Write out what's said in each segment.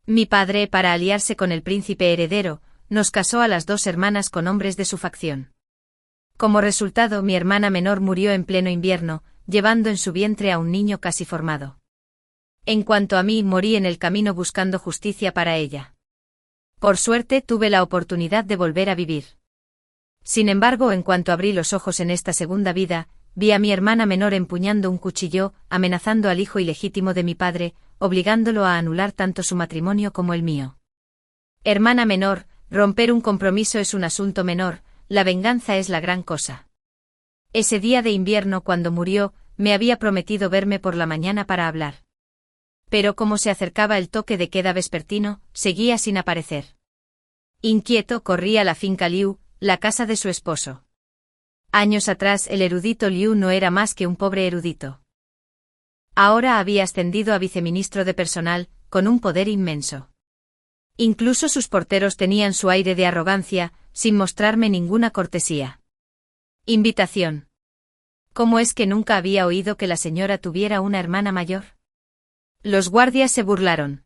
Mi padre, para aliarse con el príncipe heredero, nos casó a las dos hermanas con hombres de su facción. Como resultado, mi hermana menor murió en pleno invierno, llevando en su vientre a un niño casi formado. En cuanto a mí, morí en el camino buscando justicia para ella. Por suerte, tuve la oportunidad de volver a vivir. Sin embargo, en cuanto abrí los ojos en esta segunda vida, vi a mi hermana menor empuñando un cuchillo, amenazando al hijo ilegítimo de mi padre, obligándolo a anular tanto su matrimonio como el mío. Hermana menor, romper un compromiso es un asunto menor, la venganza es la gran cosa. Ese día de invierno cuando murió, me había prometido verme por la mañana para hablar. Pero como se acercaba el toque de queda vespertino, seguía sin aparecer. Inquieto, corrí a la finca Liu, la casa de su esposo. Años atrás el erudito Liu no era más que un pobre erudito. Ahora había ascendido a viceministro de personal, con un poder inmenso. Incluso sus porteros tenían su aire de arrogancia, sin mostrarme ninguna cortesía. Invitación. ¿Cómo es que nunca había oído que la señora tuviera una hermana mayor? Los guardias se burlaron.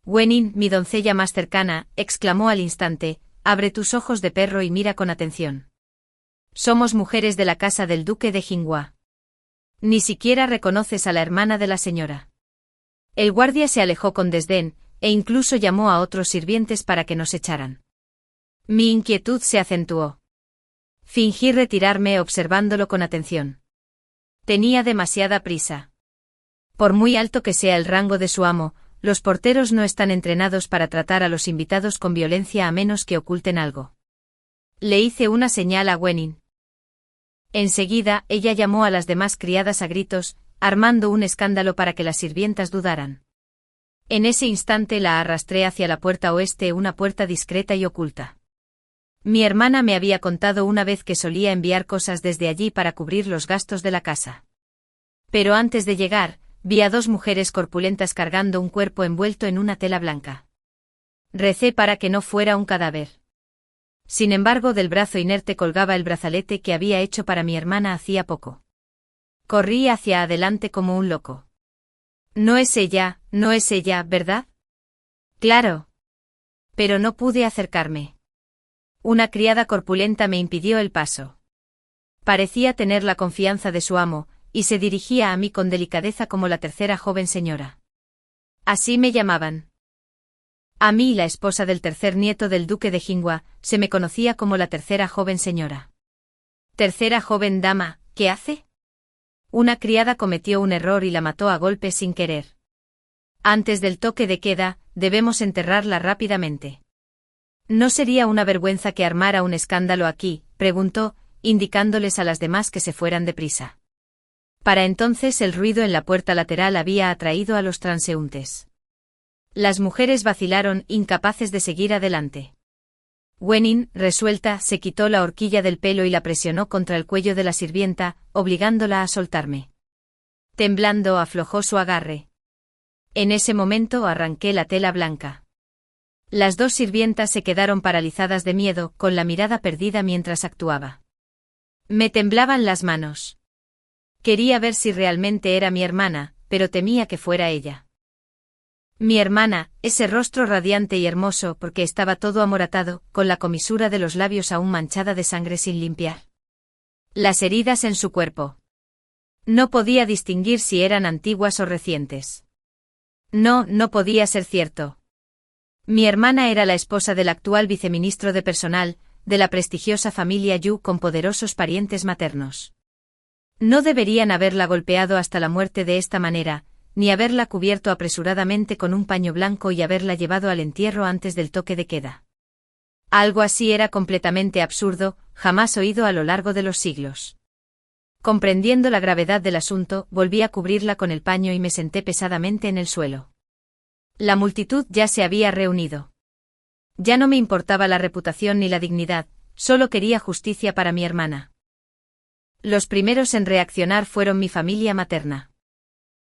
Wenin, mi doncella más cercana, exclamó al instante, abre tus ojos de perro y mira con atención. Somos mujeres de la casa del duque de Jinghua. Ni siquiera reconoces a la hermana de la señora. El guardia se alejó con desdén, e incluso llamó a otros sirvientes para que nos echaran. Mi inquietud se acentuó. Fingí retirarme observándolo con atención. Tenía demasiada prisa. Por muy alto que sea el rango de su amo, los porteros no están entrenados para tratar a los invitados con violencia a menos que oculten algo. Le hice una señal a Wenin. Enseguida, ella llamó a las demás criadas a gritos, armando un escándalo para que las sirvientas dudaran. En ese instante la arrastré hacia la puerta oeste, una puerta discreta y oculta. Mi hermana me había contado una vez que solía enviar cosas desde allí para cubrir los gastos de la casa. Pero antes de llegar, vi a dos mujeres corpulentas cargando un cuerpo envuelto en una tela blanca. Recé para que no fuera un cadáver. Sin embargo, del brazo inerte colgaba el brazalete que había hecho para mi hermana hacía poco. Corrí hacia adelante como un loco. No es ella, ¿verdad? Claro. Pero no pude acercarme. Una criada corpulenta me impidió el paso. Parecía tener la confianza de su amo, y se dirigía a mí con delicadeza como la tercera joven señora. Así me llamaban. A mí, la esposa del tercer nieto del duque de Jinghua, se me conocía como la tercera joven señora. Tercera joven dama, ¿qué hace? Una criada cometió un error y la mató a golpes sin querer. Antes del toque de queda, debemos enterrarla rápidamente. ¿No sería una vergüenza que armara un escándalo aquí?, preguntó, indicándoles a las demás que se fueran deprisa. Para entonces el ruido en la puerta lateral había atraído a los transeúntes. Las mujeres vacilaron, incapaces de seguir adelante. Wenin, resuelta, se quitó la horquilla del pelo y la presionó contra el cuello de la sirvienta, obligándola a soltarme. Temblando, aflojó su agarre. En ese momento arranqué la tela blanca. Las dos sirvientas se quedaron paralizadas de miedo, con la mirada perdida mientras actuaba. Me temblaban las manos. Quería ver si realmente era mi hermana, pero temía que fuera ella. Mi hermana, ese rostro radiante y hermoso porque estaba todo amoratado, con la comisura de los labios aún manchada de sangre sin limpiar. Las heridas en su cuerpo. No podía distinguir si eran antiguas o recientes. No podía ser cierto. Mi hermana era la esposa del actual viceministro de personal, de la prestigiosa familia Yu con poderosos parientes maternos. No deberían haberla golpeado hasta la muerte de esta manera, ni haberla cubierto apresuradamente con un paño blanco y haberla llevado al entierro antes del toque de queda. Algo así era completamente absurdo, jamás oído a lo largo de los siglos. Comprendiendo la gravedad del asunto, volví a cubrirla con el paño y me senté pesadamente en el suelo. La multitud ya se había reunido. Ya no me importaba la reputación ni la dignidad, solo quería justicia para mi hermana. Los primeros en reaccionar fueron mi familia materna.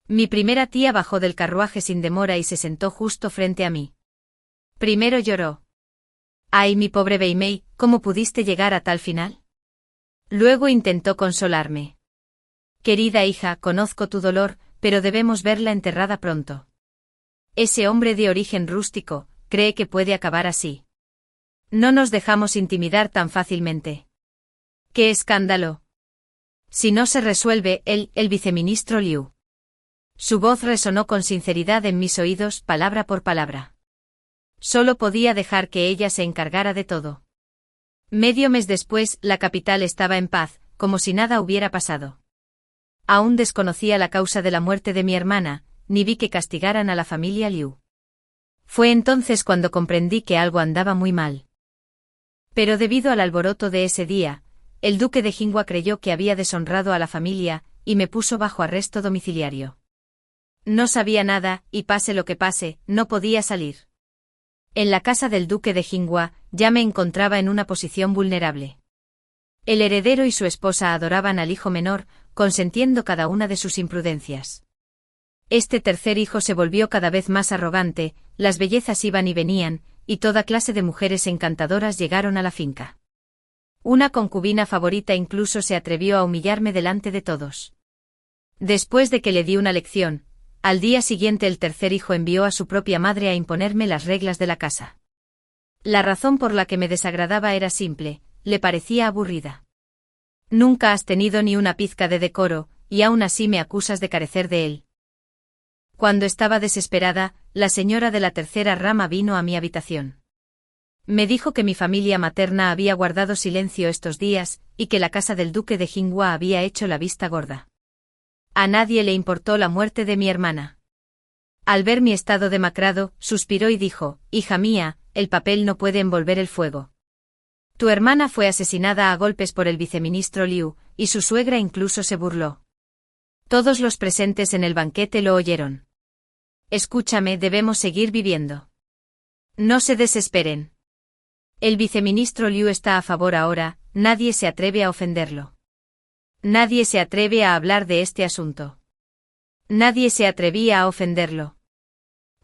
Mi primera tía bajó del carruaje sin demora y se sentó justo frente a mí. Primero lloró. Ay, mi pobre Beimei, ¿cómo pudiste llegar a tal final? Luego intentó consolarme. Querida hija, conozco tu dolor, pero debemos verla enterrada pronto. Ese hombre de origen rústico, cree que puede acabar así. No nos dejamos intimidar tan fácilmente. ¡Qué escándalo! Si no se resuelve, el viceministro Liu. Su voz resonó con sinceridad en mis oídos, palabra por palabra. Solo podía dejar que ella se encargara de todo. Medio mes después, la capital estaba en paz, como si nada hubiera pasado. Aún desconocía la causa de la muerte de mi hermana, ni vi que castigaran a la familia Liu. Fue entonces cuando comprendí que algo andaba muy mal. Pero debido al alboroto de ese día, el duque de Jinghua creyó que había deshonrado a la familia, y me puso bajo arresto domiciliario. No sabía nada, y pase lo que pase, no podía salir. En la casa del duque de Jinghua, ya me encontraba en una posición vulnerable. El heredero y su esposa adoraban al hijo menor, consentiendo cada una de sus imprudencias. Este tercer hijo se volvió cada vez más arrogante, las bellezas iban y venían, y toda clase de mujeres encantadoras llegaron a la finca. Una concubina favorita incluso se atrevió a humillarme delante de todos. Después de que le di una lección, al día siguiente el tercer hijo envió a su propia madre a imponerme las reglas de la casa. La razón por la que me desagradaba era simple, le parecía aburrida. Nunca has tenido ni una pizca de decoro, y aún así me acusas de carecer de él. Cuando estaba desesperada, la señora de la tercera rama vino a mi habitación. Me dijo que mi familia materna había guardado silencio estos días, y que la casa del duque de Jinghua había hecho la vista gorda. A nadie le importó la muerte de mi hermana. Al ver mi estado demacrado, suspiró y dijo, «Hija mía, el papel no puede envolver el fuego. Tu hermana fue asesinada a golpes por el viceministro Liu, y su suegra incluso se burló. Todos los presentes en el banquete lo oyeron. Escúchame, debemos seguir viviendo. No se desesperen. El viceministro Liu está a favor ahora, nadie se atreve a ofenderlo. Nadie se atreve a hablar de este asunto. Nadie se atrevía a ofenderlo.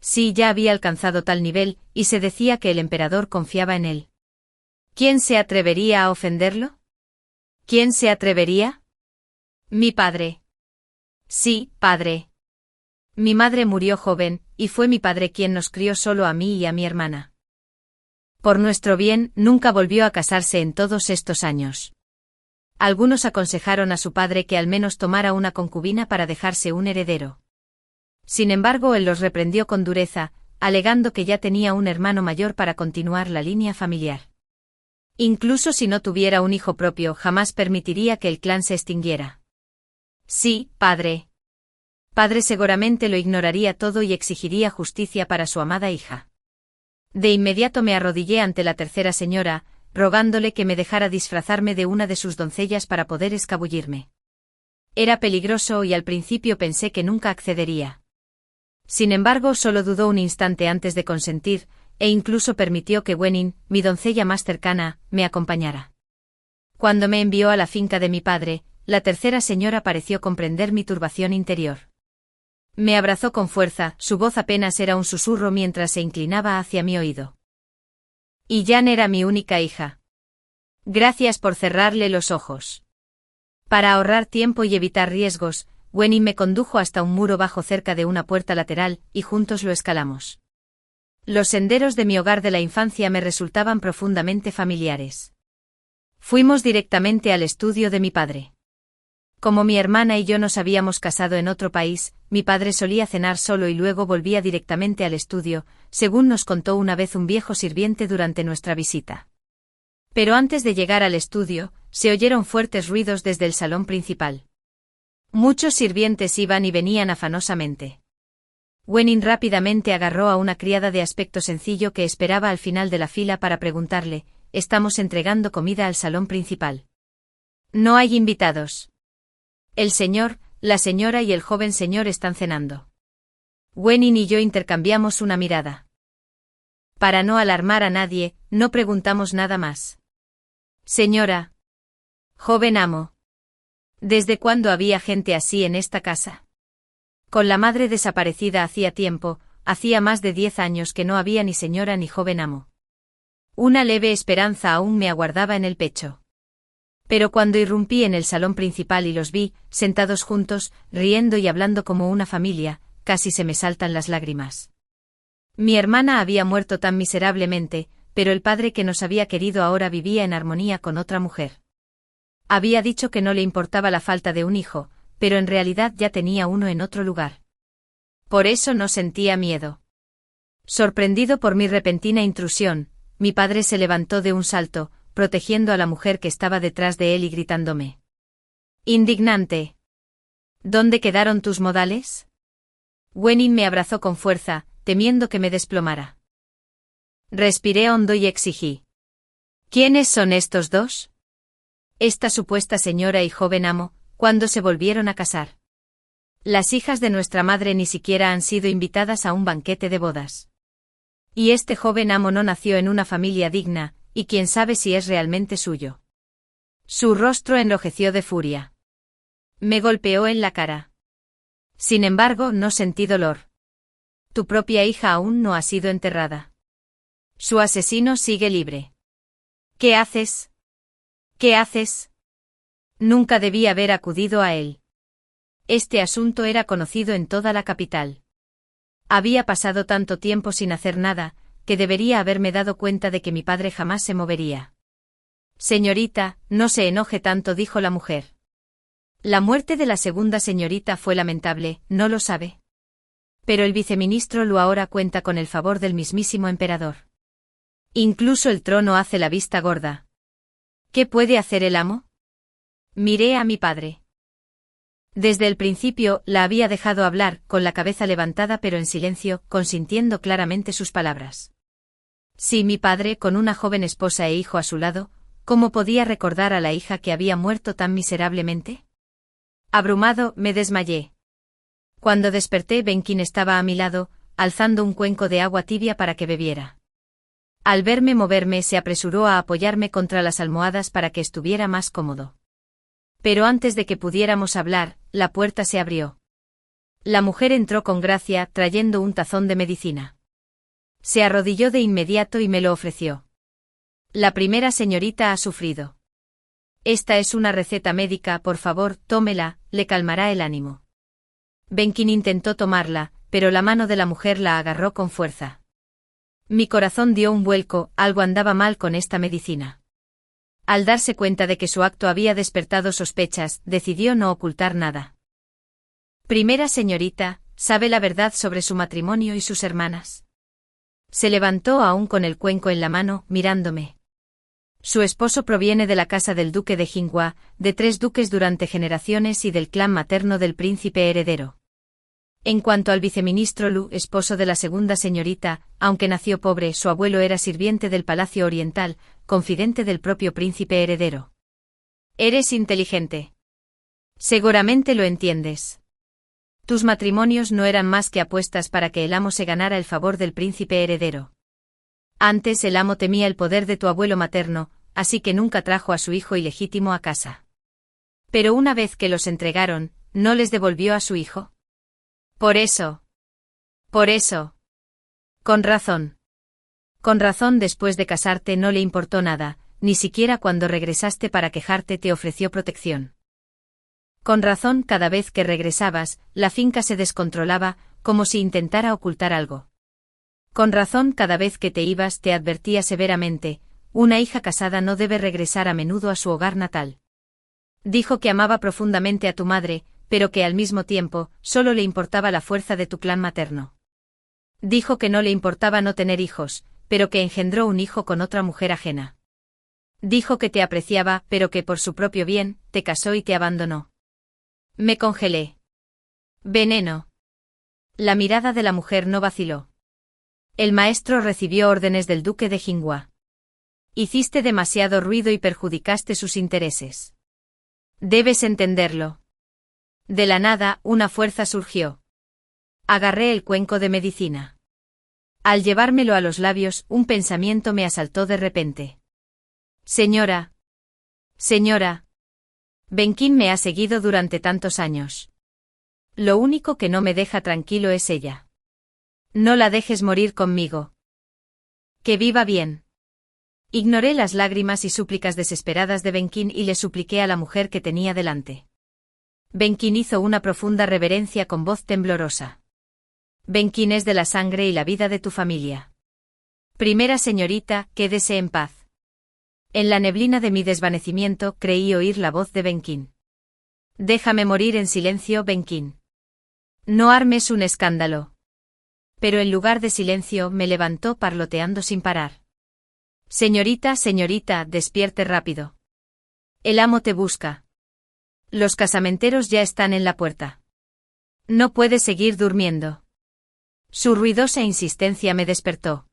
Sí, ya había alcanzado tal nivel, y se decía que el emperador confiaba en él. ¿Quién se atrevería a ofenderlo? ¿Quién se atrevería? Mi padre. Sí, padre. Mi madre murió joven, y fue mi padre quien nos crió solo a mí y a mi hermana. Por nuestro bien, nunca volvió a casarse en todos estos años. Algunos aconsejaron a su padre que al menos tomara una concubina para dejarse un heredero. Sin embargo, él los reprendió con dureza, alegando que ya tenía un hermano mayor para continuar la línea familiar. Incluso si no tuviera un hijo propio, jamás permitiría que el clan se extinguiera. Sí, padre. Padre seguramente lo ignoraría todo y exigiría justicia para su amada hija. De inmediato me arrodillé ante la tercera señora, rogándole que me dejara disfrazarme de una de sus doncellas para poder escabullirme. Era peligroso y al principio pensé que nunca accedería. Sin embargo, solo dudó un instante antes de consentir, e incluso permitió que Wenin, mi doncella más cercana, me acompañara. Cuando me envió a la finca de mi padre, la tercera señora pareció comprender mi turbación interior. Me abrazó con fuerza, su voz apenas era un susurro mientras se inclinaba hacia mi oído. Y Yan era mi única hija. Gracias por cerrarle los ojos. Para ahorrar tiempo y evitar riesgos, Wenin me condujo hasta un muro bajo cerca de una puerta lateral, y juntos lo escalamos. Los senderos de mi hogar de la infancia me resultaban profundamente familiares. Fuimos directamente al estudio de mi padre. Como mi hermana y yo nos habíamos casado en otro país, mi padre solía cenar solo y luego volvía directamente al estudio, según nos contó una vez un viejo sirviente durante nuestra visita. Pero antes de llegar al estudio, se oyeron fuertes ruidos desde el salón principal. Muchos sirvientes iban y venían afanosamente. Wenin rápidamente agarró a una criada de aspecto sencillo que esperaba al final de la fila para preguntarle, «Estamos entregando comida al salón principal. No hay invitados. El señor, la señora y el joven señor están cenando». Wenin y yo intercambiamos una mirada. Para no alarmar a nadie, no preguntamos nada más. «Señora. Joven amo. ¿Desde cuándo había gente así en esta casa?» Con la madre desaparecida hacía tiempo, hacía más de 10 años que no había ni señora ni joven amo. Una leve esperanza aún me aguardaba en el pecho. Pero cuando irrumpí en el salón principal y los vi, sentados juntos, riendo y hablando como una familia, casi se me saltan las lágrimas. Mi hermana había muerto tan miserablemente, pero el padre que nos había querido ahora vivía en armonía con otra mujer. Había dicho que no le importaba la falta de un hijo, pero en realidad ya tenía uno en otro lugar. Por eso no sentía miedo. Sorprendido por mi repentina intrusión, mi padre se levantó de un salto, protegiendo a la mujer que estaba detrás de él y gritándome. Indignante. ¿Dónde quedaron tus modales? Wenin me abrazó con fuerza, temiendo que me desplomara. Respiré hondo y exigí. ¿Quiénes son estos dos? Esta supuesta señora y joven amo, ¿cuándo se volvieron a casar? Las hijas de nuestra madre ni siquiera han sido invitadas a un banquete de bodas. Y este joven amo no nació en una familia digna, y quién sabe si es realmente suyo. Su rostro enrojeció de furia. Me golpeó en la cara. Sin embargo, no sentí dolor. Tu propia hija aún no ha sido enterrada. Su asesino sigue libre. ¿Qué haces? ¿Qué haces? Nunca debí haber acudido a él. Este asunto era conocido en toda la capital. Había pasado tanto tiempo sin hacer nada, que debería haberme dado cuenta de que mi padre jamás se movería. Señorita, no se enoje tanto, dijo la mujer. La muerte de la segunda señorita fue lamentable, ¿no lo sabe? Pero el viceministro Lu ahora cuenta con el favor del mismísimo emperador. Incluso el trono hace la vista gorda. ¿Qué puede hacer el amo? Miré a mi padre. Desde el principio la había dejado hablar, con la cabeza levantada pero en silencio, consintiendo claramente sus palabras. Sí, mi padre, con una joven esposa e hijo a su lado, ¿cómo podía recordar a la hija que había muerto tan miserablemente? Abrumado, me desmayé. Cuando desperté, Benkin estaba a mi lado, alzando un cuenco de agua tibia para que bebiera. Al verme moverme, se apresuró a apoyarme contra las almohadas para que estuviera más cómodo. Pero antes de que pudiéramos hablar, la puerta se abrió. La mujer entró con gracia, trayendo un tazón de medicina. Se arrodilló de inmediato y me lo ofreció. La primera señorita ha sufrido. Esta es una receta médica, por favor, tómela, le calmará el ánimo. Benkin intentó tomarla, pero la mano de la mujer la agarró con fuerza. Mi corazón dio un vuelco, algo andaba mal con esta medicina. Al darse cuenta de que su acto había despertado sospechas, decidió no ocultar nada. Primera señorita, ¿sabe la verdad sobre su matrimonio y sus hermanas? Se levantó aún con el cuenco en la mano, mirándome. Su esposo proviene de la casa del duque de Jinghua, de 3 duques durante generaciones y del clan materno del príncipe heredero. En cuanto al viceministro Lu, esposo de la segunda señorita, aunque nació pobre, su abuelo era sirviente del Palacio Oriental, confidente del propio príncipe heredero. Eres inteligente. Seguramente lo entiendes. Tus matrimonios no eran más que apuestas para que el amo se ganara el favor del príncipe heredero. Antes el amo temía el poder de tu abuelo materno, así que nunca trajo a su hijo ilegítimo a casa. Pero una vez que los entregaron, ¿no les devolvió a su hijo? Por eso. Con razón. Con razón, después de casarte no le importó nada, ni siquiera cuando regresaste para quejarte te ofreció protección. Con razón, cada vez que regresabas, la finca se descontrolaba, como si intentara ocultar algo. Con razón, cada vez que te ibas te advertía severamente, una hija casada no debe regresar a menudo a su hogar natal. Dijo que amaba profundamente a tu madre, pero que al mismo tiempo, solo le importaba la fuerza de tu clan materno. Dijo que no le importaba no tener hijos, pero que engendró un hijo con otra mujer ajena. Dijo que te apreciaba, pero que por su propio bien, te casó y te abandonó. Me congelé. Veneno. La mirada de la mujer no vaciló. El maestro recibió órdenes del duque de Jinghua. Hiciste demasiado ruido y perjudicaste sus intereses. Debes entenderlo. De la nada, una fuerza surgió. Agarré el cuenco de medicina. Al llevármelo a los labios, un pensamiento me asaltó de repente. Señora. Benkin me ha seguido durante tantos años. Lo único que no me deja tranquilo es ella. No la dejes morir conmigo. Que viva bien. Ignoré las lágrimas y súplicas desesperadas de Benkin y le supliqué a la mujer que tenía delante. Benkin hizo una profunda reverencia con voz temblorosa. Benkin es de la sangre y la vida de tu familia. Primera señorita, quédese en paz. En la neblina de mi desvanecimiento creí oír la voz de Benkin. Déjame morir en silencio, Benkin. No armes un escándalo. Pero en lugar de silencio me levantó parloteando sin parar. Señorita, señorita, despierte rápido. El amo te busca. Los casamenteros ya están en la puerta. No puedes seguir durmiendo. Su ruidosa insistencia me despertó.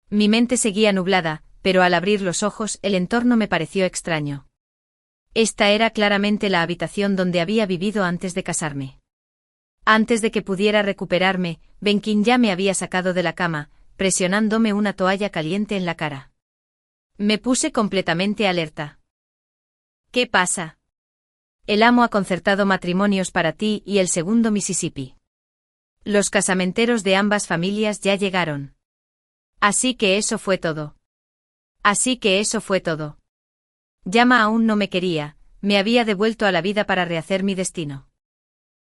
Mi mente seguía nublada, pero al abrir los ojos el entorno me pareció extraño. Esta era claramente la habitación donde había vivido antes de casarme. Antes de que pudiera recuperarme, Benkin ya me había sacado de la cama, presionándome una toalla caliente en la cara. Me puse completamente alerta. ¿Qué pasa? El amo ha concertado matrimonios para ti y el segundo Mississippi. Los casamenteros de ambas familias ya llegaron. Así que eso fue todo. Yama aún no me quería, me había devuelto a la vida para rehacer mi destino.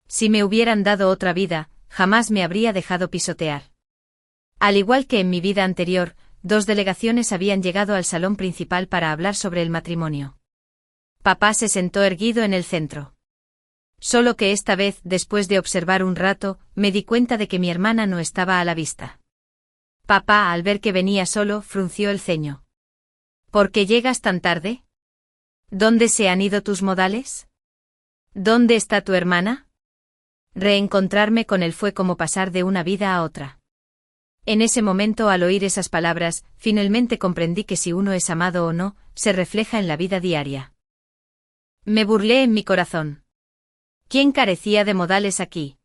Si me hubieran dado otra vida, jamás me habría dejado pisotear. Al igual que en mi vida anterior, 2 delegaciones habían llegado al salón principal para hablar sobre el matrimonio. Papá se sentó erguido en el centro. Solo que esta vez, después de observar un rato, me di cuenta de que mi hermana no estaba a la vista. Papá, al ver que venía solo, frunció el ceño. ¿Por qué llegas tan tarde? ¿Dónde se han ido tus modales? ¿Dónde está tu hermana? Reencontrarme con él fue como pasar de una vida a otra. En ese momento, al oír esas palabras, finalmente comprendí que si uno es amado o no, se refleja en la vida diaria. Me burlé en mi corazón. ¿Quién carecía de modales aquí?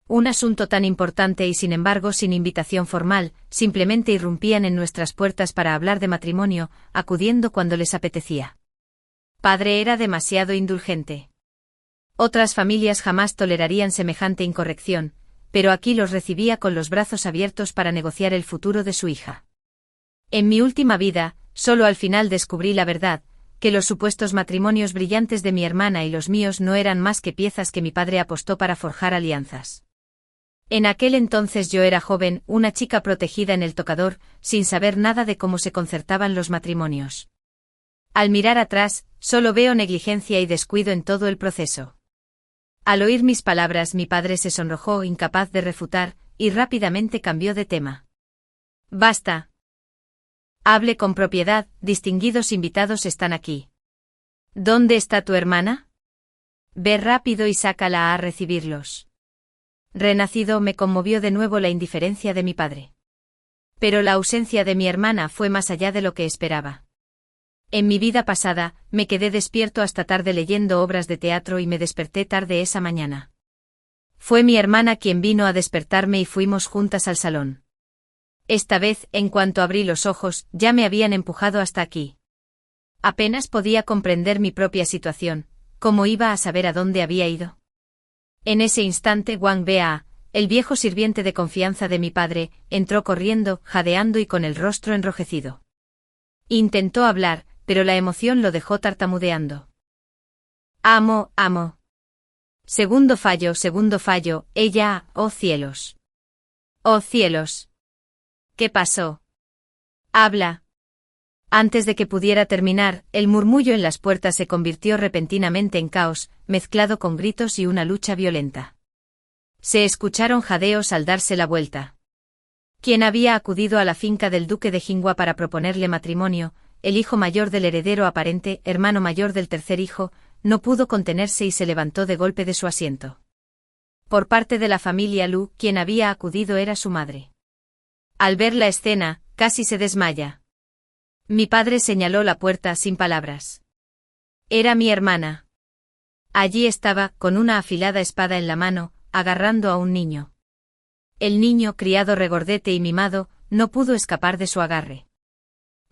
Un asunto tan importante y sin embargo sin invitación formal, simplemente irrumpían en nuestras puertas para hablar de matrimonio, acudiendo cuando les apetecía. Padre era demasiado indulgente. Otras familias jamás tolerarían semejante incorrección, pero aquí los recibía con los brazos abiertos para negociar el futuro de su hija. En mi última vida, solo al final descubrí la verdad, que los supuestos matrimonios brillantes de mi hermana y los míos no eran más que piezas que mi padre apostó para forjar alianzas. En aquel entonces yo era joven, una chica protegida en el tocador, sin saber nada de cómo se concertaban los matrimonios. Al mirar atrás, solo veo negligencia y descuido en todo el proceso. Al oír mis palabras, mi padre se sonrojó, incapaz de refutar, y rápidamente cambió de tema. Basta. Hable con propiedad, distinguidos invitados están aquí. ¿Dónde está tu hermana? Ve rápido y sácala a recibirlos. Renacido, me conmovió de nuevo la indiferencia de mi padre. Pero la ausencia de mi hermana fue más allá de lo que esperaba. En mi vida pasada, me quedé despierto hasta tarde leyendo obras de teatro y me desperté tarde esa mañana. Fue mi hermana quien vino a despertarme y fuimos juntas al salón. Esta vez, en cuanto abrí los ojos, ya me habían empujado hasta aquí. Apenas podía comprender mi propia situación, ¿cómo iba a saber a dónde había ido? En ese instante Wang Bea, el viejo sirviente de confianza de mi padre, entró corriendo, jadeando y con el rostro enrojecido. Intentó hablar, pero la emoción lo dejó tartamudeando. Amo. Segundo fallo, ella, oh cielos. Oh cielos. ¿Qué pasó? Habla. Antes de que pudiera terminar, el murmullo en las puertas se convirtió repentinamente en caos, mezclado con gritos y una lucha violenta. Se escucharon jadeos al darse la vuelta. Quien había acudido a la finca del duque de Jinghua para proponerle matrimonio, el hijo mayor del heredero aparente, hermano mayor del tercer hijo, no pudo contenerse y se levantó de golpe de su asiento. Por parte de la familia Lu, quien había acudido era su madre. Al ver la escena, casi se desmaya. Mi padre señaló la puerta sin palabras. Era mi hermana. Allí estaba, con una afilada espada en la mano, agarrando a un niño. El niño, criado regordete y mimado, no pudo escapar de su agarre.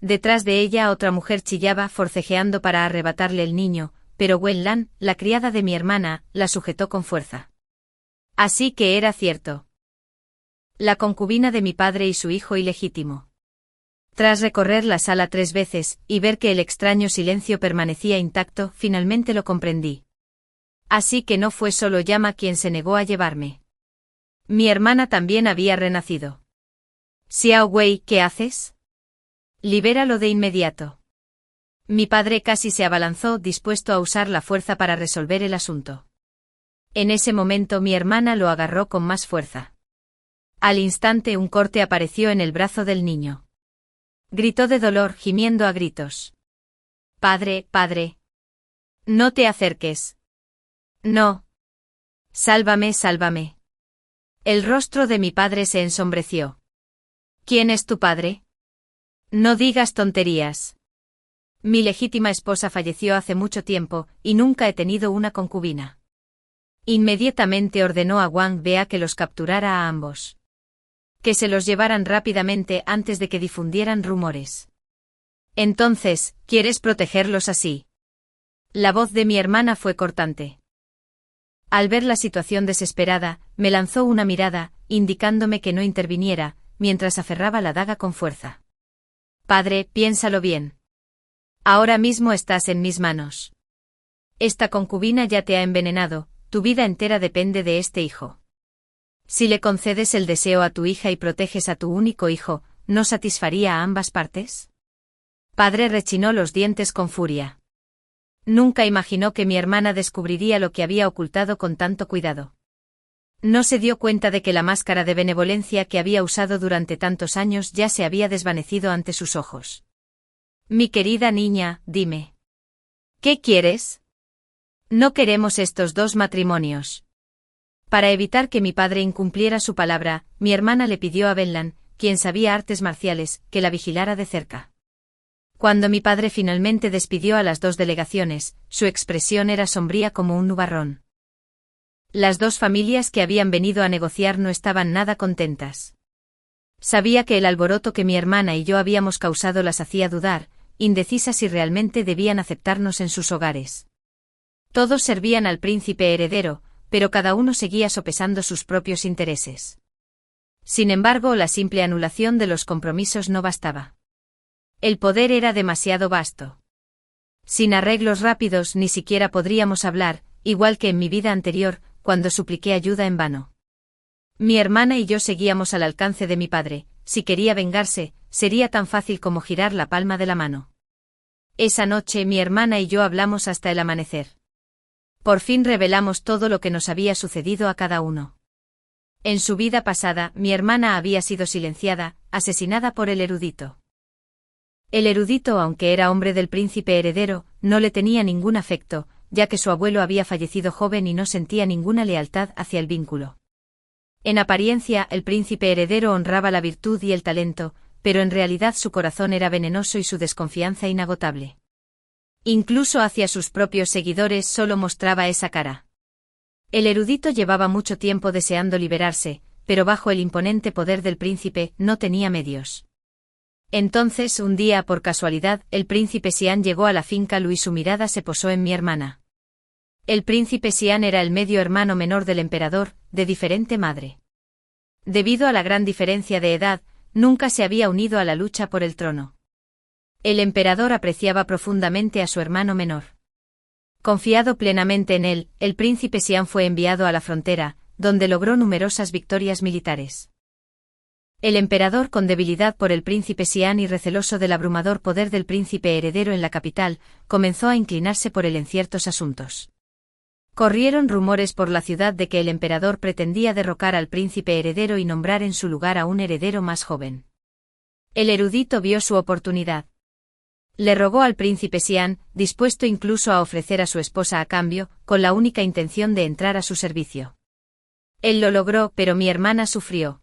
Detrás de ella otra mujer chillaba, forcejeando para arrebatarle el niño, pero Wen Lan, la criada de mi hermana, la sujetó con fuerza. Así que era cierto. La concubina de mi padre y su hijo ilegítimo. Tras recorrer la sala 3 veces, y ver que el extraño silencio permanecía intacto, finalmente lo comprendí. Así que no fue solo Yama quien se negó a llevarme. Mi hermana también había renacido. Xiao Wei, ¿qué haces? Libéralo de inmediato. Mi padre casi se abalanzó dispuesto a usar la fuerza para resolver el asunto. En ese momento mi hermana lo agarró con más fuerza. Al instante un corte apareció en el brazo del niño. Gritó de dolor, gimiendo a gritos. Padre, padre. No te acerques. No. Sálvame, sálvame. El rostro de mi padre se ensombreció. ¿Quién es tu padre? No digas tonterías. Mi legítima esposa falleció hace mucho tiempo, y nunca he tenido una concubina. Inmediatamente ordenó a Wang Bea que los capturara a ambos. Que se los llevaran rápidamente antes de que difundieran rumores. Entonces, ¿quieres protegerlos así? La voz de mi hermana fue cortante. Al ver la situación desesperada, me lanzó una mirada, indicándome que no interviniera, mientras aferraba la daga con fuerza. Padre, piénsalo bien. Ahora mismo estás en mis manos. Esta concubina ya te ha envenenado, tu vida entera depende de este hijo. Si le concedes el deseo a tu hija y proteges a tu único hijo, ¿no satisfaría a ambas partes? Padre rechinó los dientes con furia. Nunca imaginó que mi hermana descubriría lo que había ocultado con tanto cuidado. No se dio cuenta de que la máscara de benevolencia que había usado durante tantos años ya se había desvanecido ante sus ojos. Mi querida niña, dime. ¿Qué quieres? No queremos estos dos matrimonios. Para evitar que mi padre incumpliera su palabra, mi hermana le pidió a Benlan, quien sabía artes marciales, que la vigilara de cerca. Cuando mi padre finalmente despidió a las dos delegaciones, su expresión era sombría como un nubarrón. Las dos familias que habían venido a negociar no estaban nada contentas. Sabía que el alboroto que mi hermana y yo habíamos causado las hacía dudar, indecisas si realmente debían aceptarnos en sus hogares. Todos servían al príncipe heredero, pero cada uno seguía sopesando sus propios intereses. Sin embargo, la simple anulación de los compromisos no bastaba. El poder era demasiado vasto. Sin arreglos rápidos ni siquiera podríamos hablar, igual que en mi vida anterior, cuando supliqué ayuda en vano. Mi hermana y yo seguíamos al alcance de mi padre, si quería vengarse, sería tan fácil como girar la palma de la mano. Esa noche mi hermana y yo hablamos hasta el amanecer. Por fin revelamos todo lo que nos había sucedido a cada uno. En su vida pasada, mi hermana había sido silenciada, asesinada por el erudito. El erudito, aunque era hombre del príncipe heredero, no le tenía ningún afecto, ya que su abuelo había fallecido joven y no sentía ninguna lealtad hacia el vínculo. En apariencia, el príncipe heredero honraba la virtud y el talento, pero en realidad su corazón era venenoso y su desconfianza inagotable. Incluso hacia sus propios seguidores solo mostraba esa cara. El erudito llevaba mucho tiempo deseando liberarse, pero bajo el imponente poder del príncipe no tenía medios. Entonces, un día por casualidad, el príncipe Xian llegó a la finca Lu y su mirada se posó en mi hermana. El príncipe Xian era el medio hermano menor del emperador, de diferente madre. Debido a la gran diferencia de edad, nunca se había unido a la lucha por el trono. El emperador apreciaba profundamente a su hermano menor. Confiado plenamente en él, el príncipe Xian fue enviado a la frontera, donde logró numerosas victorias militares. El emperador, con debilidad por el príncipe Xian y receloso del abrumador poder del príncipe heredero en la capital, comenzó a inclinarse por él en ciertos asuntos. Corrieron rumores por la ciudad de que el emperador pretendía derrocar al príncipe heredero y nombrar en su lugar a un heredero más joven. El erudito vio su oportunidad. Le rogó al príncipe Xian, dispuesto incluso a ofrecer a su esposa a cambio, con la única intención de entrar a su servicio. Él lo logró, pero mi hermana sufrió.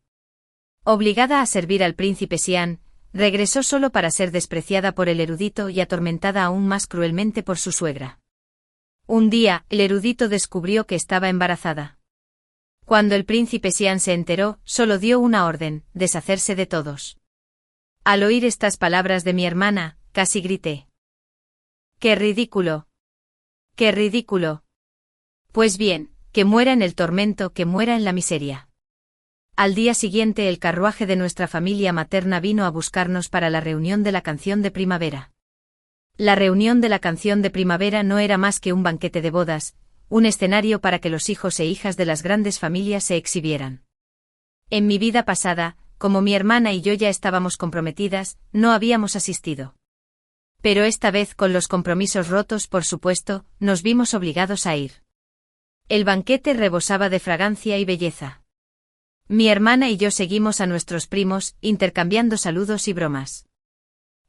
Obligada a servir al príncipe Xian, regresó solo para ser despreciada por el erudito y atormentada aún más cruelmente por su suegra. Un día, el erudito descubrió que estaba embarazada. Cuando el príncipe Xian se enteró, solo dio una orden: deshacerse de todos. Al oír estas palabras de mi hermana, casi grité. ¡Qué ridículo! ¡Qué ridículo! Pues bien, que muera en el tormento, que muera en la miseria. Al día siguiente el carruaje de nuestra familia materna vino a buscarnos para la reunión de la canción de primavera. La reunión de la canción de primavera no era más que un banquete de bodas, un escenario para que los hijos e hijas de las grandes familias se exhibieran. En mi vida pasada, como mi hermana y yo ya estábamos comprometidas, no habíamos asistido. Pero esta vez, con los compromisos rotos, por supuesto, nos vimos obligados a ir. El banquete rebosaba de fragancia y belleza. Mi hermana y yo seguimos a nuestros primos, intercambiando saludos y bromas.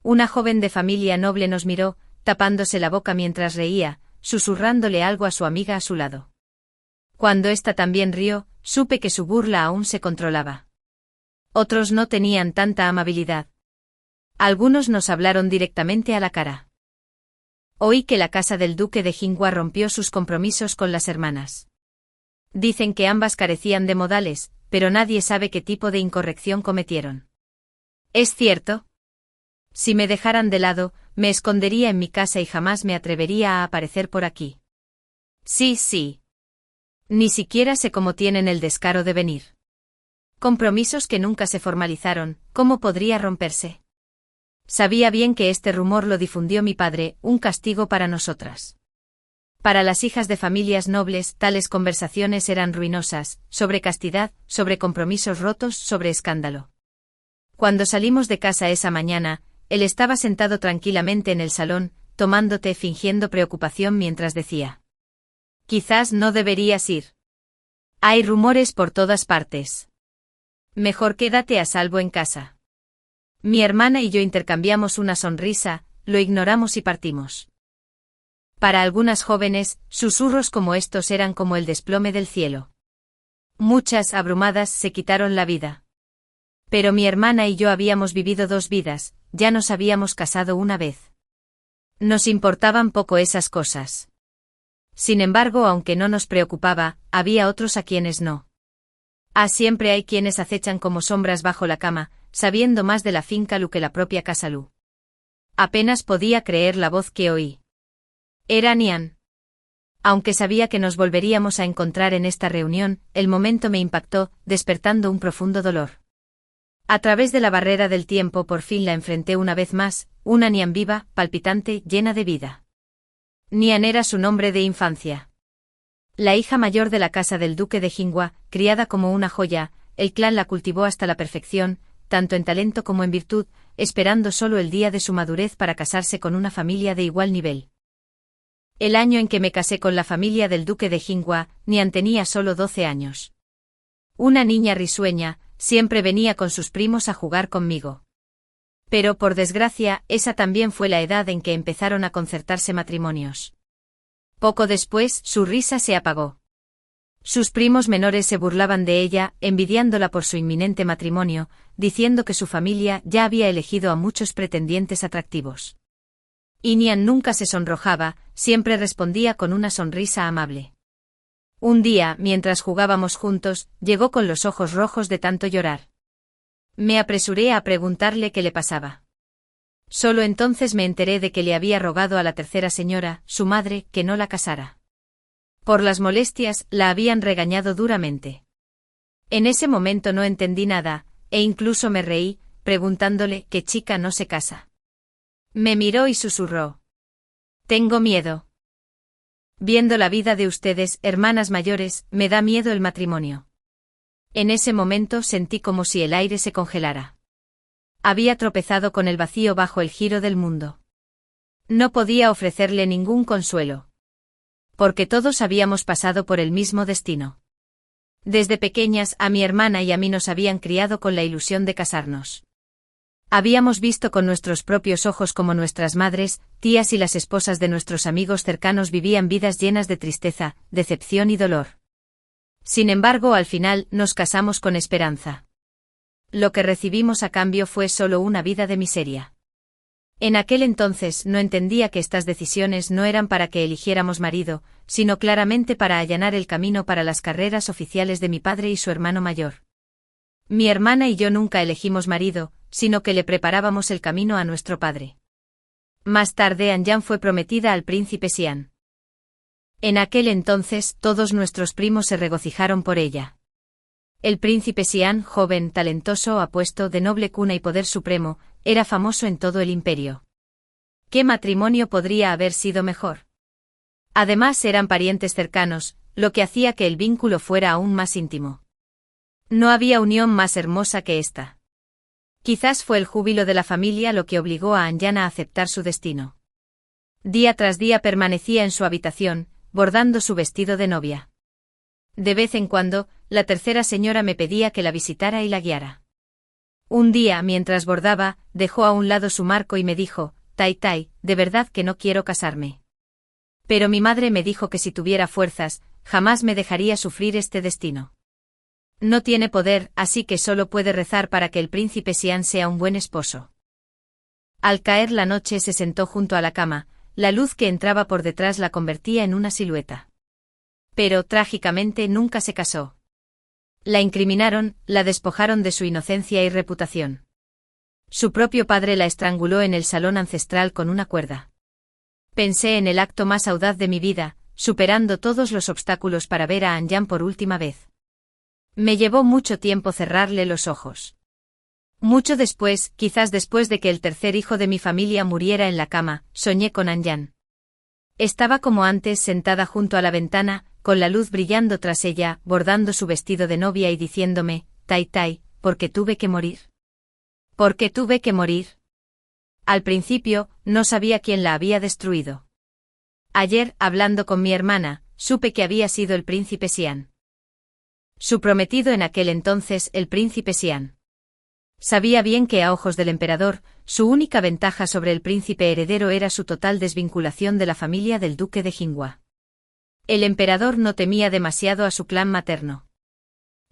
Una joven de familia noble nos miró, tapándose la boca mientras reía, susurrándole algo a su amiga a su lado. Cuando ésta también rió, supe que su burla aún se controlaba. Otros no tenían tanta amabilidad. Algunos nos hablaron directamente a la cara. Oí que la casa del duque de Jinghua rompió sus compromisos con las hermanas. Dicen que ambas carecían de modales, pero nadie sabe qué tipo de incorrección cometieron. ¿Es cierto? Si me dejaran de lado, me escondería en mi casa y jamás me atrevería a aparecer por aquí. Sí, sí. Ni siquiera sé cómo tienen el descaro de venir. Compromisos que nunca se formalizaron, ¿cómo podría romperse? Sabía bien que este rumor lo difundió mi padre, un castigo para nosotras. Para las hijas de familias nobles, tales conversaciones eran ruinosas, sobre castidad, sobre compromisos rotos, sobre escándalo. Cuando salimos de casa esa mañana, él estaba sentado tranquilamente en el salón, tomando té fingiendo preocupación mientras decía: quizás no deberías ir. Hay rumores por todas partes. Mejor quédate a salvo en casa. Mi hermana y yo intercambiamos una sonrisa, lo ignoramos y partimos. Para algunas jóvenes, susurros como estos eran como el desplome del cielo. Muchas, abrumadas, se quitaron la vida. Pero mi hermana y yo habíamos vivido 2 vidas, ya nos habíamos casado una vez. Nos importaban poco esas cosas. Sin embargo, aunque no nos preocupaba, había otros a quienes no. Siempre hay quienes acechan como sombras bajo la cama, sabiendo más de la finca Lu que la propia casa Lu. Apenas podía creer la voz que oí. Era Nian. Aunque sabía que nos volveríamos a encontrar en esta reunión, el momento me impactó, despertando un profundo dolor. A través de la barrera del tiempo por fin la enfrenté una vez más, una Nian viva, palpitante, llena de vida. Nian era su nombre de infancia. La hija mayor de la casa del duque de Jinghua, criada como una joya, el clan la cultivó hasta la perfección, tanto en talento como en virtud, esperando solo el día de su madurez para casarse con una familia de igual nivel. El año en que me casé con la familia del duque de Jinghua, Nian tenía solo 12 años. Una niña risueña, siempre venía con sus primos a jugar conmigo. Pero por desgracia, esa también fue la edad en que empezaron a concertarse matrimonios. Poco después, su risa se apagó. Sus primos menores se burlaban de ella, envidiándola por su inminente matrimonio, diciendo que su familia ya había elegido a muchos pretendientes atractivos. Y Nian nunca se sonrojaba, siempre respondía con una sonrisa amable. Un día, mientras jugábamos juntos, llegó con los ojos rojos de tanto llorar. Me apresuré a preguntarle qué le pasaba. Solo entonces me enteré de que le había rogado a la tercera señora, su madre, que no la casara. Por las molestias, la habían regañado duramente. En ese momento no entendí nada, e incluso me reí, preguntándole ¿qué chica no se casa? Me miró y susurró: tengo miedo. Viendo la vida de ustedes, hermanas mayores, me da miedo el matrimonio. En ese momento sentí como si el aire se congelara. Había tropezado con el vacío bajo el giro del mundo. No podía ofrecerle ningún consuelo. Porque todos habíamos pasado por el mismo destino. Desde pequeñas, a mi hermana y a mí nos habían criado con la ilusión de casarnos. Habíamos visto con nuestros propios ojos cómo nuestras madres, tías y las esposas de nuestros amigos cercanos vivían vidas llenas de tristeza, decepción y dolor. Sin embargo, al final, nos casamos con esperanza. Lo que recibimos a cambio fue solo una vida de miseria. En aquel entonces no entendía que estas decisiones no eran para que eligiéramos marido, sino claramente para allanar el camino para las carreras oficiales de mi padre y su hermano mayor. Mi hermana y yo nunca elegimos marido, sino que le preparábamos el camino a nuestro padre. Más tarde Anyan fue prometida al príncipe Xian. En aquel entonces todos nuestros primos se regocijaron por ella. El príncipe Xian, joven, talentoso, apuesto, de noble cuna y poder supremo, era famoso en todo el imperio. ¿Qué matrimonio podría haber sido mejor? Además eran parientes cercanos, lo que hacía que el vínculo fuera aún más íntimo. No había unión más hermosa que esta. Quizás fue el júbilo de la familia lo que obligó a Anjan a aceptar su destino. Día tras día permanecía en su habitación, bordando su vestido de novia. De vez en cuando, la tercera señora me pedía que la visitara y la guiara. Un día, mientras bordaba, dejó a un lado su marco y me dijo: Tai Tai, de verdad que no quiero casarme. Pero mi madre me dijo que si tuviera fuerzas, jamás me dejaría sufrir este destino. No tiene poder, así que solo puede rezar para que el príncipe Xian sea un buen esposo. Al caer la noche se sentó junto a la cama, la luz que entraba por detrás la convertía en una silueta. Pero, trágicamente, nunca se casó. La incriminaron, la despojaron de su inocencia y reputación. Su propio padre la estranguló en el salón ancestral con una cuerda. Pensé en el acto más audaz de mi vida, superando todos los obstáculos para ver a Anjan por última vez. Me llevó mucho tiempo cerrarle los ojos. Mucho después, quizás después de que el tercer hijo de mi familia muriera en la cama, soñé con Anjan. Estaba como antes sentada junto a la ventana, con la luz brillando tras ella, bordando su vestido de novia y diciéndome: Tai Tai, ¿por qué tuve que morir? ¿Por qué tuve que morir? Al principio, no sabía quién la había destruido. Ayer, hablando con mi hermana, supe que había sido el príncipe Xian. Su prometido en aquel entonces, el príncipe Xian. Sabía bien que a ojos del emperador, su única ventaja sobre el príncipe heredero era su total desvinculación de la familia del duque de Jinghua. El emperador no temía demasiado a su clan materno.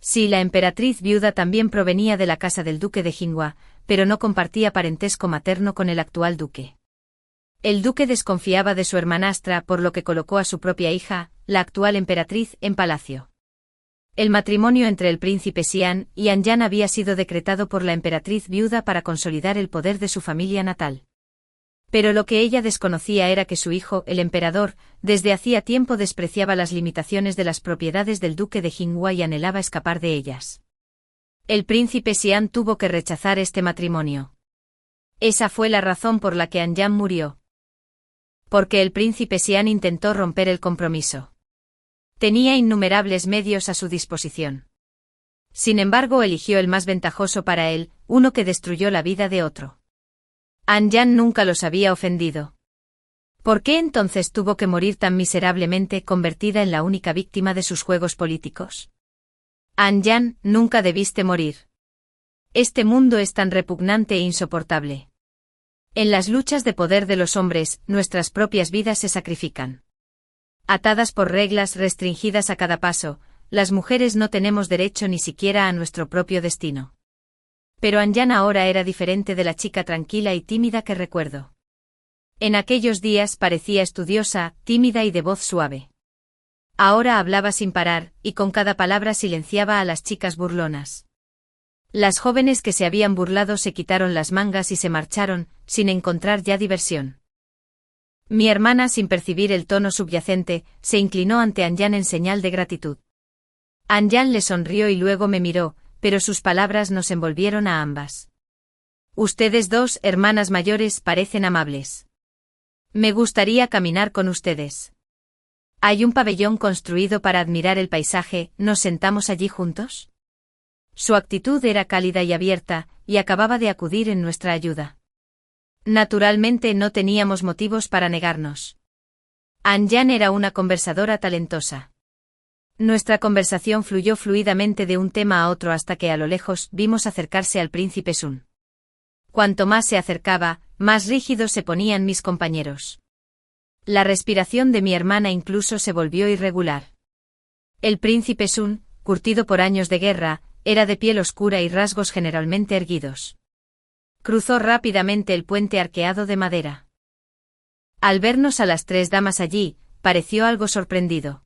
Sí, la emperatriz viuda también provenía de la casa del duque de Jinghua, pero no compartía parentesco materno con el actual duque. El duque desconfiaba de su hermanastra, por lo que colocó a su propia hija, la actual emperatriz, en palacio. El matrimonio entre el príncipe Xian y Anjan había sido decretado por la emperatriz viuda para consolidar el poder de su familia natal. Pero lo que ella desconocía era que su hijo, el emperador, desde hacía tiempo despreciaba las limitaciones de las propiedades del duque de Jinghua y anhelaba escapar de ellas. El príncipe Xian tuvo que rechazar este matrimonio. Esa fue la razón por la que Anjan murió. Porque el príncipe Xian intentó romper el compromiso. Tenía innumerables medios a su disposición. Sin embargo, eligió el más ventajoso para él, uno que destruyó la vida de otro. Anjan nunca los había ofendido. ¿Por qué entonces tuvo que morir tan miserablemente, convertida en la única víctima de sus juegos políticos? Anjan, nunca debiste morir. Este mundo es tan repugnante e insoportable. En las luchas de poder de los hombres, nuestras propias vidas se sacrifican. Atadas por reglas restringidas a cada paso, las mujeres no tenemos derecho ni siquiera a nuestro propio destino. Pero Anjan ahora era diferente de la chica tranquila y tímida que recuerdo. En aquellos días parecía estudiosa, tímida y de voz suave. Ahora hablaba sin parar, y con cada palabra silenciaba a las chicas burlonas. Las jóvenes que se habían burlado se quitaron las mangas y se marcharon, sin encontrar ya diversión. Mi hermana, sin percibir el tono subyacente, se inclinó ante Anjan en señal de gratitud. Anjan le sonrió y luego me miró, pero sus palabras nos envolvieron a ambas. Ustedes dos, hermanas mayores, parecen amables. Me gustaría caminar con ustedes. Hay un pabellón construido para admirar el paisaje, ¿nos sentamos allí juntos? Su actitud era cálida y abierta, y acababa de acudir en nuestra ayuda. Naturalmente no teníamos motivos para negarnos. Anjan era una conversadora talentosa. Nuestra conversación fluyó fluidamente de un tema a otro hasta que a lo lejos vimos acercarse al príncipe Sun. Cuanto más se acercaba, más rígidos se ponían mis compañeros. La respiración de mi hermana incluso se volvió irregular. El príncipe Sun, curtido por años de guerra, era de piel oscura y rasgos generalmente erguidos. Cruzó rápidamente el puente arqueado de madera. Al vernos a las tres damas allí, pareció algo sorprendido.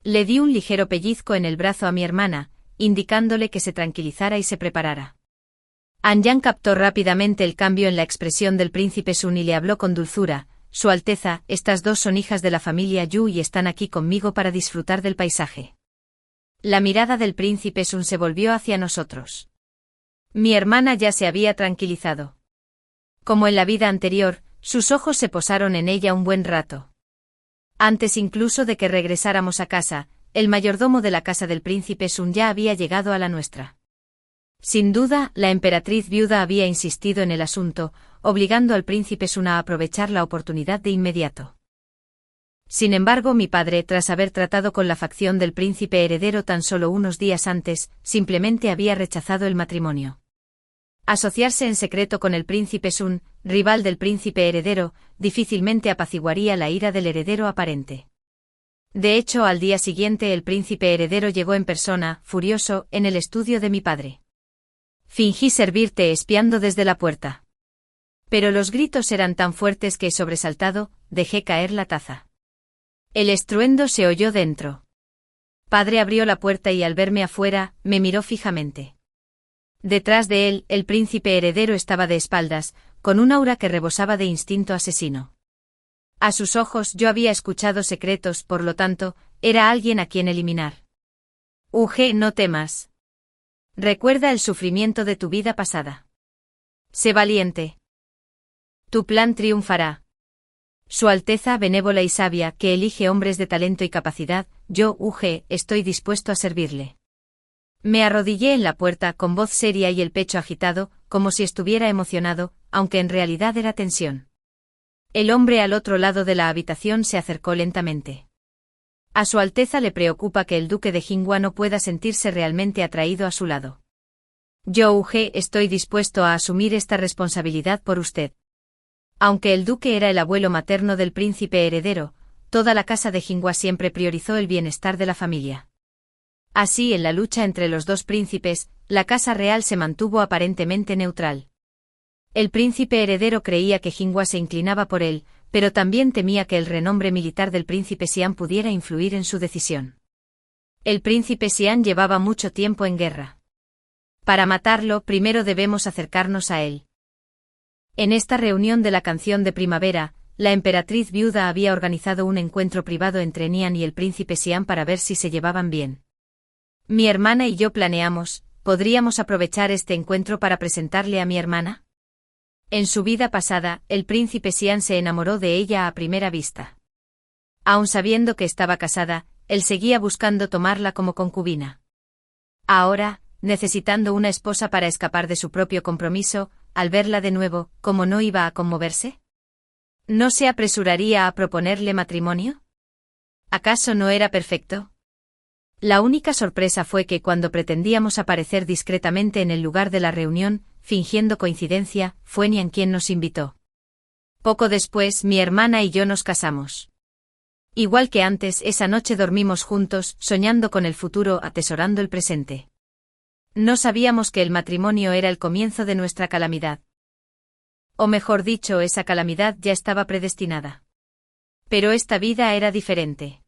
Le di un ligero pellizco en el brazo a mi hermana, indicándole que se tranquilizara y se preparara. Anjan captó rápidamente el cambio en la expresión del príncipe Sun y le habló con dulzura: Su Alteza, estas dos son hijas de la familia Yu y están aquí conmigo para disfrutar del paisaje. La mirada del príncipe Sun se volvió hacia nosotros. Mi hermana ya se había tranquilizado. Como en la vida anterior, sus ojos se posaron en ella un buen rato. Antes incluso de que regresáramos a casa, el mayordomo de la casa del príncipe Sun ya había llegado a la nuestra. Sin duda, la emperatriz viuda había insistido en el asunto, obligando al príncipe Sun a aprovechar la oportunidad de inmediato. Sin embargo, mi padre, tras haber tratado con la facción del príncipe heredero tan solo unos días antes, simplemente había rechazado el matrimonio. Asociarse en secreto con el príncipe Sun, rival del príncipe heredero, difícilmente apaciguaría la ira del heredero aparente. De hecho, al día siguiente el príncipe heredero llegó en persona, furioso, en el estudio de mi padre. Fingí servirte espiando desde la puerta. Pero los gritos eran tan fuertes que, sobresaltado, dejé caer la taza. El estruendo se oyó dentro. Padre abrió la puerta y al verme afuera, me miró fijamente. Detrás de él, el príncipe heredero estaba de espaldas, con un aura que rebosaba de instinto asesino. A sus ojos yo había escuchado secretos, por lo tanto, era alguien a quien eliminar. No temas. Recuerda el sufrimiento de tu vida pasada. Sé valiente. Tu plan triunfará. Su Alteza benévola y sabia, que elige hombres de talento y capacidad, yo, estoy dispuesto a servirle. Me arrodillé en la puerta con voz seria y el pecho agitado, como si estuviera emocionado, aunque en realidad era tensión. El hombre al otro lado de la habitación se acercó lentamente. A Su Alteza le preocupa que el duque de Jinghua no pueda sentirse realmente atraído a su lado. Yo, estoy dispuesto a asumir esta responsabilidad por usted. Aunque el duque era el abuelo materno del príncipe heredero, toda la casa de Jinghua siempre priorizó el bienestar de la familia. Así, en la lucha entre los dos príncipes, la casa real se mantuvo aparentemente neutral. El príncipe heredero creía que Jinghua se inclinaba por él, pero también temía que el renombre militar del príncipe Xian pudiera influir en su decisión. El príncipe Xian llevaba mucho tiempo en guerra. Para matarlo, primero debemos acercarnos a él. En esta reunión de la canción de primavera, la emperatriz viuda había organizado un encuentro privado entre Nian y el príncipe Xian para ver si se llevaban bien. Mi hermana y yo planeamos, ¿podríamos aprovechar este encuentro para presentarle a mi hermana? En su vida pasada, el príncipe Xian se enamoró de ella a primera vista. Aun sabiendo que estaba casada, él seguía buscando tomarla como concubina. Ahora, necesitando una esposa para escapar de su propio compromiso, al verla de nuevo, ¿cómo no iba a conmoverse? ¿No se apresuraría a proponerle matrimonio? ¿Acaso no era perfecto? La única sorpresa fue que cuando pretendíamos aparecer discretamente en el lugar de la reunión, fingiendo coincidencia, fue Nian quien nos invitó. Poco después, mi hermana y yo nos casamos. Igual que antes, esa noche dormimos juntos, soñando con el futuro, atesorando el presente. No sabíamos que el matrimonio era el comienzo de nuestra calamidad. O mejor dicho, esa calamidad ya estaba predestinada. Pero esta vida era diferente.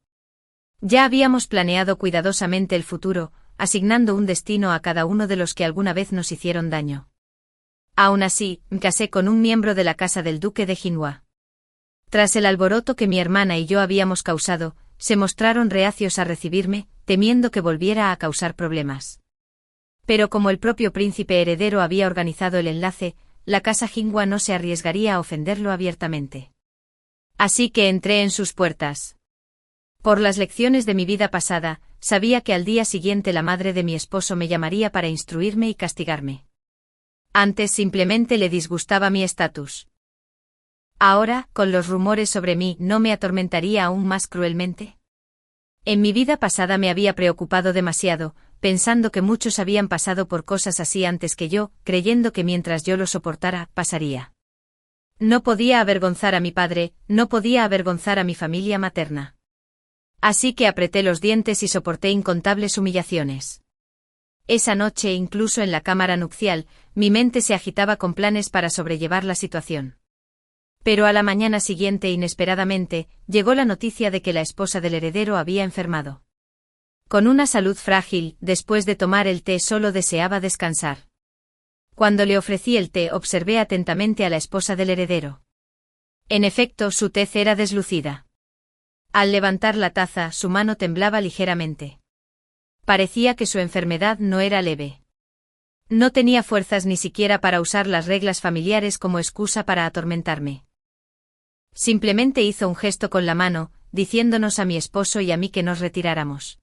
Ya habíamos planeado cuidadosamente el futuro, asignando un destino a cada uno de los que alguna vez nos hicieron daño. Aún así, me casé con un miembro de la casa del duque de Jinghua. Tras el alboroto que mi hermana y yo habíamos causado, se mostraron reacios a recibirme, temiendo que volviera a causar problemas. Pero como el propio príncipe heredero había organizado el enlace, la casa Jinghua no se arriesgaría a ofenderlo abiertamente. Así que entré en sus puertas. Por las lecciones de mi vida pasada, sabía que al día siguiente la madre de mi esposo me llamaría para instruirme y castigarme. Antes simplemente le disgustaba mi estatus. Ahora, con los rumores sobre mí, ¿no me atormentaría aún más cruelmente? En mi vida pasada me había preocupado demasiado, pensando que muchos habían pasado por cosas así antes que yo, creyendo que mientras yo lo soportara, pasaría. No podía avergonzar a mi padre, no podía avergonzar a mi familia materna. Así que apreté los dientes y soporté incontables humillaciones. Esa noche, incluso en la cámara nupcial, mi mente se agitaba con planes para sobrellevar la situación. Pero a la mañana siguiente, inesperadamente, llegó la noticia de que la esposa del heredero había enfermado. Con una salud frágil, después de tomar el té solo deseaba descansar. Cuando le ofrecí el té, observé atentamente a la esposa del heredero. En efecto, su tez era deslucida. Al levantar la taza, su mano temblaba ligeramente. Parecía que su enfermedad no era leve. No tenía fuerzas ni siquiera para usar las reglas familiares como excusa para atormentarme. Simplemente hizo un gesto con la mano, diciéndonos a mi esposo y a mí que nos retiráramos.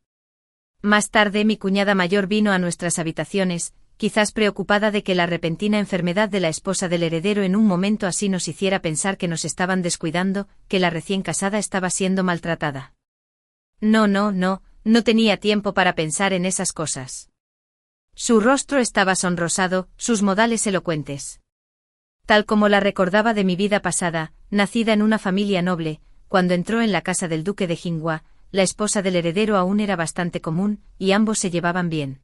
Más tarde mi cuñada mayor vino a nuestras habitaciones, quizás preocupada de que la repentina enfermedad de la esposa del heredero en un momento así nos hiciera pensar que nos estaban descuidando, que la recién casada estaba siendo maltratada. No tenía tiempo para pensar en esas cosas. Su rostro estaba sonrosado, sus modales elocuentes. Tal como la recordaba de mi vida pasada, nacida en una familia noble, cuando entró en la casa del duque de Jinghua, la esposa del heredero aún era bastante común, y ambos se llevaban bien.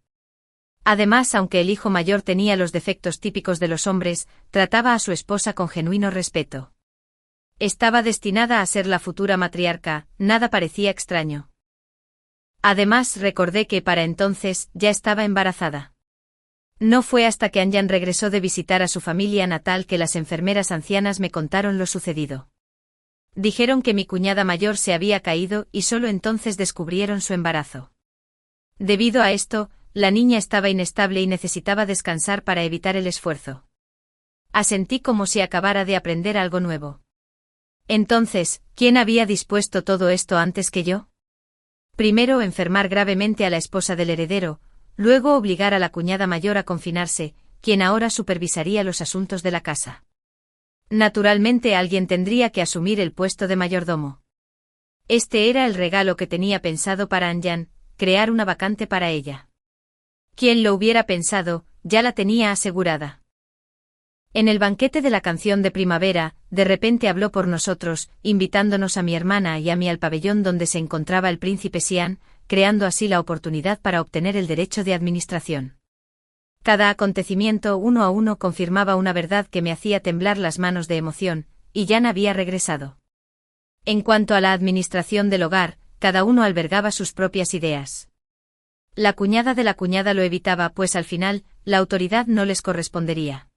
Además, aunque el hijo mayor tenía los defectos típicos de los hombres, trataba a su esposa con genuino respeto. Estaba destinada a ser la futura matriarca, nada parecía extraño. Además, recordé que para entonces ya estaba embarazada. No fue hasta que Anjan regresó de visitar a su familia natal que las enfermeras ancianas me contaron lo sucedido. Dijeron que mi cuñada mayor se había caído y solo entonces descubrieron su embarazo. Debido a esto, la niña estaba inestable y necesitaba descansar para evitar el esfuerzo. Asentí como si acabara de aprender algo nuevo. Entonces, ¿quién había dispuesto todo esto antes que yo? Primero enfermar gravemente a la esposa del heredero, luego obligar a la cuñada mayor a confinarse, quien ahora supervisaría los asuntos de la casa. Naturalmente alguien tendría que asumir el puesto de mayordomo. Este era el regalo que tenía pensado para Anjan, crear una vacante para ella. Quien lo hubiera pensado, ya la tenía asegurada. En el banquete de la canción de primavera, de repente habló por nosotros, invitándonos a mi hermana y a mí al pabellón donde se encontraba el príncipe Xian, creando así la oportunidad para obtener el derecho de administración. Cada acontecimiento uno a uno confirmaba una verdad que me hacía temblar las manos de emoción, y Jan había regresado. En cuanto a la administración del hogar, cada uno albergaba sus propias ideas. La cuñada de la cuñada lo evitaba pues al final, la autoridad no les correspondería.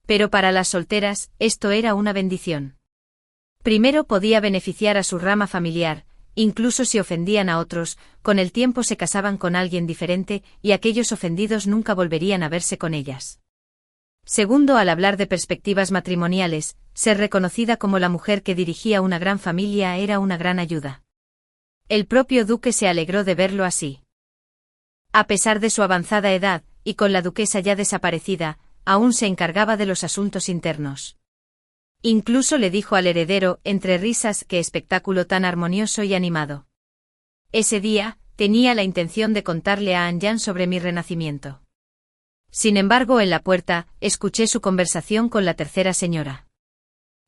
Pero para las solteras, esto era una bendición. Primero podía beneficiar a su rama familiar, incluso si ofendían a otros, con el tiempo se casaban con alguien diferente y aquellos ofendidos nunca volverían a verse con ellas. Segundo, al hablar de perspectivas matrimoniales, ser reconocida como la mujer que dirigía una gran familia era una gran ayuda. El propio duque se alegró de verlo así. A pesar de su avanzada edad, y con la duquesa ya desaparecida, aún se encargaba de los asuntos internos. Incluso le dijo al heredero, entre risas, qué espectáculo tan armonioso y animado. Ese día, tenía la intención de contarle a Anjan sobre mi renacimiento. Sin embargo, en la puerta, escuché su conversación con la tercera señora.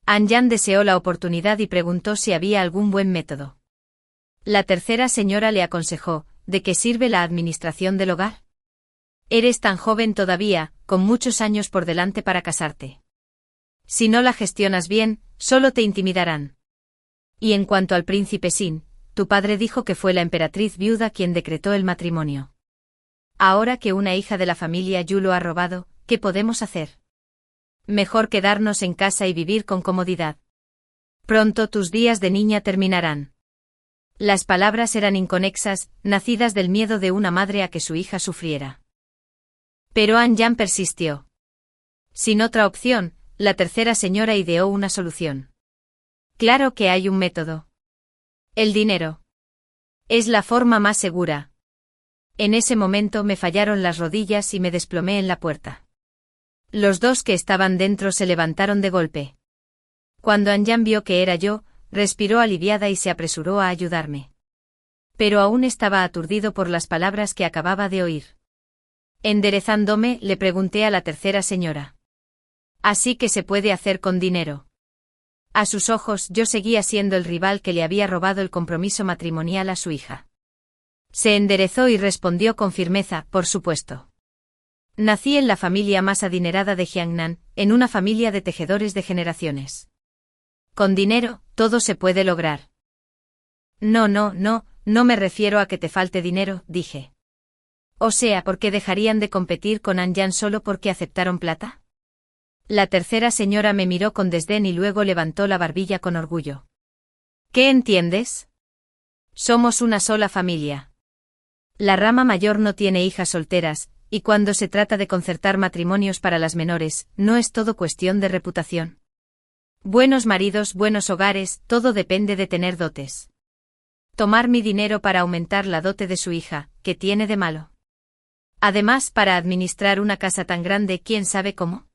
Anjan deseó la oportunidad y preguntó si había algún buen método. La tercera señora le aconsejó, ¿de qué sirve la administración del hogar? Eres tan joven todavía, con muchos años por delante para casarte. Si no la gestionas bien, solo te intimidarán. Y en cuanto al príncipe Xin, tu padre dijo que fue la emperatriz viuda quien decretó el matrimonio. Ahora que una hija de la familia Yu lo ha robado, ¿qué podemos hacer? Mejor quedarnos en casa y vivir con comodidad. Pronto tus días de niña terminarán. Las palabras eran inconexas, nacidas del miedo de una madre a que su hija sufriera. Pero Anjan persistió. Sin otra opción, la tercera señora ideó una solución. Claro que hay un método. El dinero. Es la forma más segura. En ese momento me fallaron las rodillas y me desplomé en la puerta. Los dos que estaban dentro se levantaron de golpe. Cuando Anjan vio que era yo, respiró aliviada y se apresuró a ayudarme. Pero aún estaba aturdido por las palabras que acababa de oír. Enderezándome, le pregunté a la tercera señora. ¿Así que se puede hacer con dinero? A sus ojos yo seguía siendo el rival que le había robado el compromiso matrimonial a su hija. Se enderezó y respondió con firmeza, por supuesto. Nací en la familia más adinerada de Jiangnan, en una familia de tejedores de generaciones. Con dinero, todo se puede lograr. No me refiero a que te falte dinero, dije. O sea, ¿por qué dejarían de competir con Anjan solo porque aceptaron plata? La tercera señora me miró con desdén y luego levantó la barbilla con orgullo. ¿Qué entiendes? Somos una sola familia. La rama mayor no tiene hijas solteras, y cuando se trata de concertar matrimonios para las menores, no es todo cuestión de reputación. Buenos maridos, buenos hogares, todo depende de tener dotes. Tomar mi dinero para aumentar la dote de su hija, ¿qué tiene de malo? Además, para administrar una casa tan grande, ¿quién sabe cómo?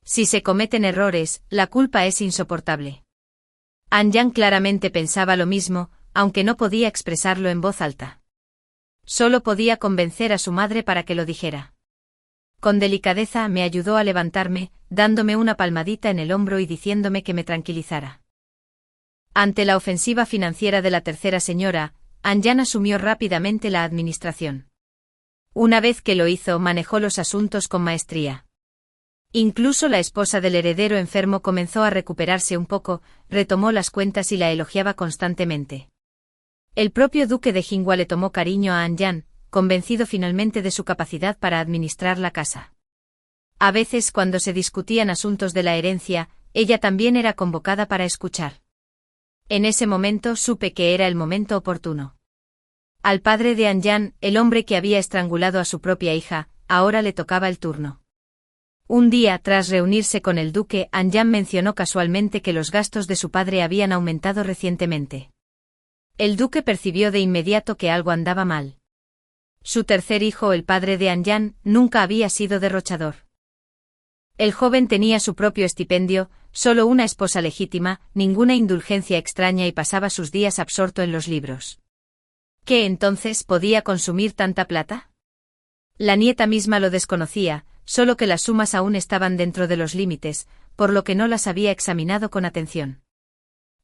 Si se cometen errores, la culpa es insoportable. Anjan claramente pensaba lo mismo, aunque no podía expresarlo en voz alta. Solo podía convencer a su madre para que lo dijera. Con delicadeza me ayudó a levantarme, dándome una palmadita en el hombro y diciéndome que me tranquilizara. Ante la ofensiva financiera de la tercera señora, Anjan asumió rápidamente la administración. Una vez que lo hizo, manejó los asuntos con maestría. Incluso la esposa del heredero enfermo comenzó a recuperarse un poco, retomó las cuentas y la elogiaba constantemente. El propio duque de Jinghua le tomó cariño a Anjan, convencido finalmente de su capacidad para administrar la casa. A veces, cuando se discutían asuntos de la herencia, ella también era convocada para escuchar. En ese momento supe que era el momento oportuno. Al padre de Anjan, el hombre que había estrangulado a su propia hija, ahora le tocaba el turno. Un día, tras reunirse con el duque, Anjan mencionó casualmente que los gastos de su padre habían aumentado recientemente. El duque percibió de inmediato que algo andaba mal. Su tercer hijo, el padre de Anjan, nunca había sido derrochador. El joven tenía su propio estipendio, solo una esposa legítima, ninguna indulgencia extraña y pasaba sus días absorto en los libros. ¿Qué entonces podía consumir tanta plata? La nieta misma lo desconocía, solo que las sumas aún estaban dentro de los límites, por lo que no las había examinado con atención.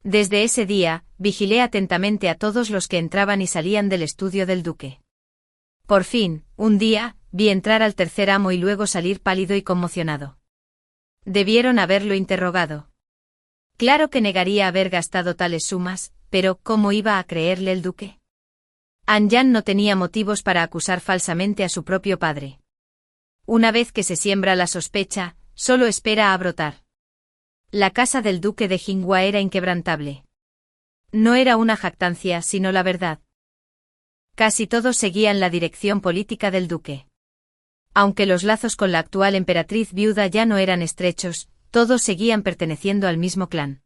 Desde ese día, vigilé atentamente a todos los que entraban y salían del estudio del duque. Por fin, un día, vi entrar al tercer amo y luego salir pálido y conmocionado. Debieron haberlo interrogado. Claro que negaría haber gastado tales sumas, pero ¿cómo iba a creerle el duque? Anjan no tenía motivos para acusar falsamente a su propio padre. Una vez que se siembra la sospecha, solo espera a brotar. La casa del duque de Jinghua era inquebrantable. No era una jactancia, sino la verdad. Casi todos seguían la dirección política del duque. Aunque los lazos con la actual emperatriz viuda ya no eran estrechos, todos seguían perteneciendo al mismo clan.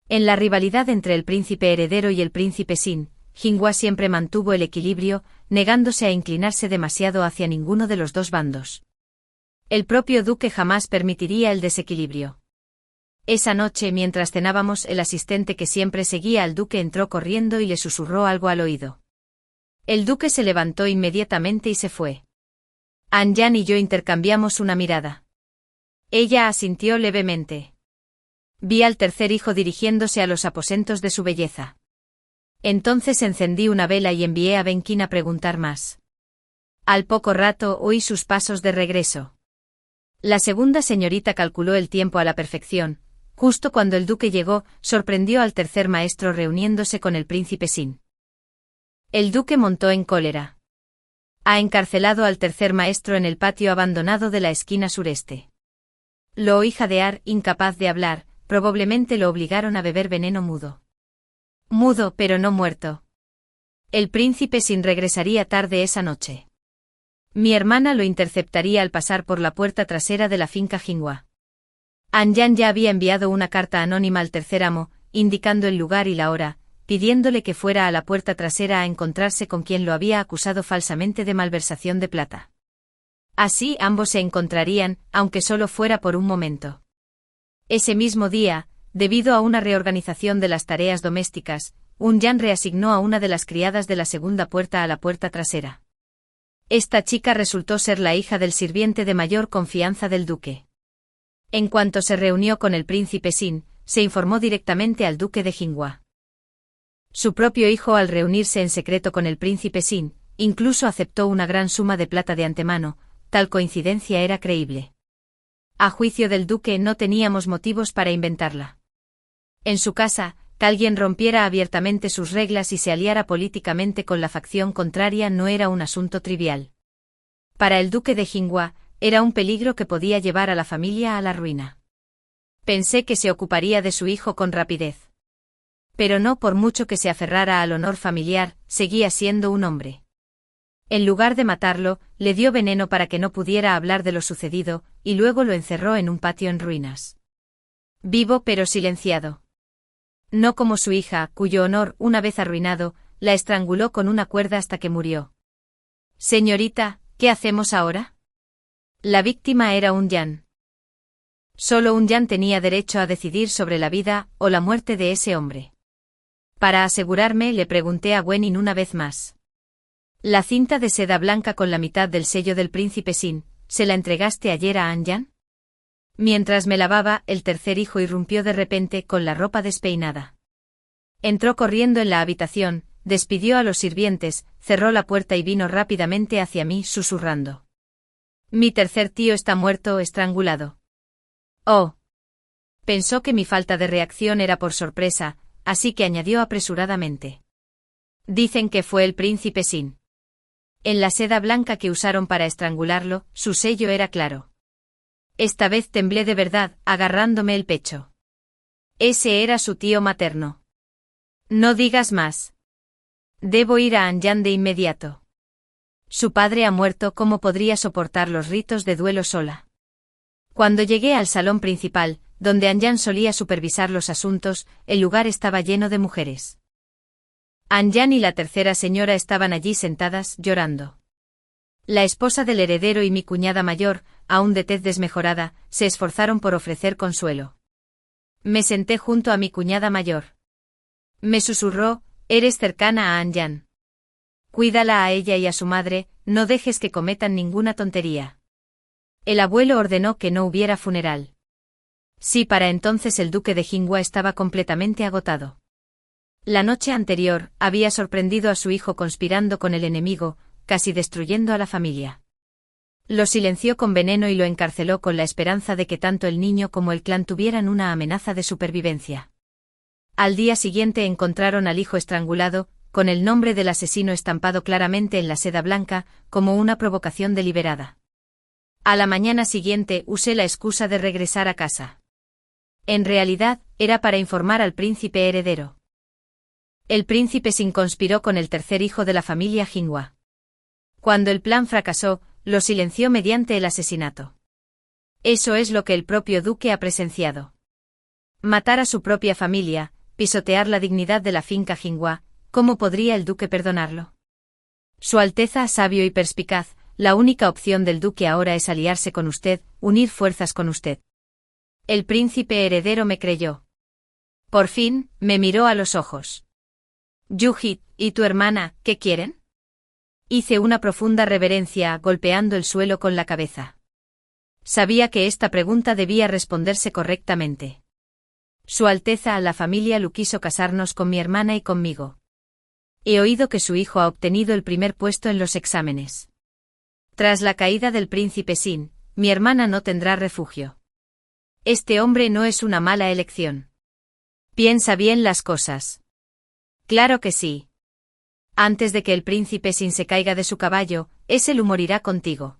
En la rivalidad entre el príncipe heredero y el príncipe Xin, Jinghua siempre mantuvo el equilibrio, negándose a inclinarse demasiado hacia ninguno de los dos bandos. El propio duque jamás permitiría el desequilibrio. Esa noche, mientras cenábamos, el asistente que siempre seguía al duque entró corriendo y le susurró algo al oído. El duque se levantó inmediatamente y se fue. Anjan y yo intercambiamos una mirada. Ella asintió levemente. Vi al tercer hijo dirigiéndose a los aposentos de su belleza. Entonces encendí una vela y envié a Benkin a preguntar más. Al poco rato oí sus pasos de regreso. La segunda señorita calculó el tiempo a la perfección. Justo cuando el duque llegó, sorprendió al tercer maestro reuniéndose con el príncipe Xin. El duque montó en cólera. Ha encarcelado al tercer maestro en el patio abandonado de la esquina sureste. Lo oí jadear, incapaz de hablar, probablemente lo obligaron a beber veneno mudo. Mudo pero no muerto. El príncipe Xin regresaría tarde esa noche. Mi hermana lo interceptaría al pasar por la puerta trasera de la finca Jinghua. Anjan ya había enviado una carta anónima al tercer amo, indicando el lugar y la hora, pidiéndole que fuera a la puerta trasera a encontrarse con quien lo había acusado falsamente de malversación de plata. Así ambos se encontrarían, aunque solo fuera por un momento. Ese mismo día, debido a una reorganización de las tareas domésticas, Anjan reasignó a una de las criadas de la segunda puerta a la puerta trasera. Esta chica resultó ser la hija del sirviente de mayor confianza del duque. En cuanto se reunió con el príncipe Xin, se informó directamente al duque de Jinghua. Su propio hijo, al reunirse en secreto con el príncipe Xin, incluso aceptó una gran suma de plata de antemano, tal coincidencia era creíble. A juicio del duque no teníamos motivos para inventarla. En su casa, que alguien rompiera abiertamente sus reglas y se aliara políticamente con la facción contraria no era un asunto trivial. Para el duque de Jinghua, era un peligro que podía llevar a la familia a la ruina. Pensé que se ocuparía de su hijo con rapidez. Pero no, por mucho que se aferrara al honor familiar, seguía siendo un hombre. En lugar de matarlo, le dio veneno para que no pudiera hablar de lo sucedido, y luego lo encerró en un patio en ruinas. Vivo pero silenciado. No como su hija, cuyo honor, una vez arruinado, la estranguló con una cuerda hasta que murió. Señorita, ¿qué hacemos ahora? La víctima era un Yan. Solo un Yan tenía derecho a decidir sobre la vida o la muerte de ese hombre. Para asegurarme, le pregunté a Gwenin una vez más. La cinta de seda blanca con la mitad del sello del príncipe Sin, ¿se la entregaste ayer a An Yan? Mientras me lavaba, el tercer hijo irrumpió de repente con la ropa despeinada. Entró corriendo en la habitación, despidió a los sirvientes, cerró la puerta y vino rápidamente hacia mí susurrando. Mi tercer tío está muerto, estrangulado. Oh. Pensó que mi falta de reacción era por sorpresa, así que añadió apresuradamente. Dicen que fue el príncipe Sin. En la seda blanca que usaron para estrangularlo, su sello era claro. Esta vez temblé de verdad, agarrándome el pecho. Ese era su tío materno. No digas más. Debo ir a An Yan de inmediato. Su padre ha muerto, ¿cómo podría soportar los ritos de duelo sola? Cuando llegué al salón principal, donde An Yan solía supervisar los asuntos, el lugar estaba lleno de mujeres. An Yan y la tercera señora estaban allí sentadas, llorando. La esposa del heredero y mi cuñada mayor, aún de tez desmejorada, se esforzaron por ofrecer consuelo. Me senté junto a mi cuñada mayor. Me susurró, eres cercana a An Yan. Cuídala a ella y a su madre, no dejes que cometan ninguna tontería. El abuelo ordenó que no hubiera funeral. Sí, para entonces el duque de Jinghua estaba completamente agotado. La noche anterior, había sorprendido a su hijo conspirando con el enemigo, casi destruyendo a la familia. Lo silenció con veneno y lo encarceló con la esperanza de que tanto el niño como el clan tuvieran una amenaza de supervivencia. Al día siguiente encontraron al hijo estrangulado, con el nombre del asesino estampado claramente en la seda blanca, como una provocación deliberada. A la mañana siguiente usé la excusa de regresar a casa. En realidad, era para informar al príncipe heredero. El príncipe Sin conspiró con el tercer hijo de la familia Jinghua. Cuando el plan fracasó, lo silenció mediante el asesinato. Eso es lo que el propio duque ha presenciado. Matar a su propia familia, pisotear la dignidad de la finca Jinghua, ¿cómo podría el duque perdonarlo? Su Alteza, sabio y perspicaz, la única opción del duque ahora es aliarse con usted, unir fuerzas con usted. El príncipe heredero me creyó. Por fin, me miró a los ojos. Yuji, ¿y tu hermana, qué quieren? Hice una profunda reverencia, golpeando el suelo con la cabeza. Sabía que esta pregunta debía responderse correctamente. Su Alteza, la familia Lu quiso casarnos con mi hermana y conmigo. He oído que su hijo ha obtenido el primer puesto en los exámenes. Tras la caída del príncipe Sin, mi hermana no tendrá refugio. Este hombre no es una mala elección. Piensa bien las cosas. Claro que sí. Antes de que el príncipe Sin se caiga de su caballo, ese Lu morirá contigo.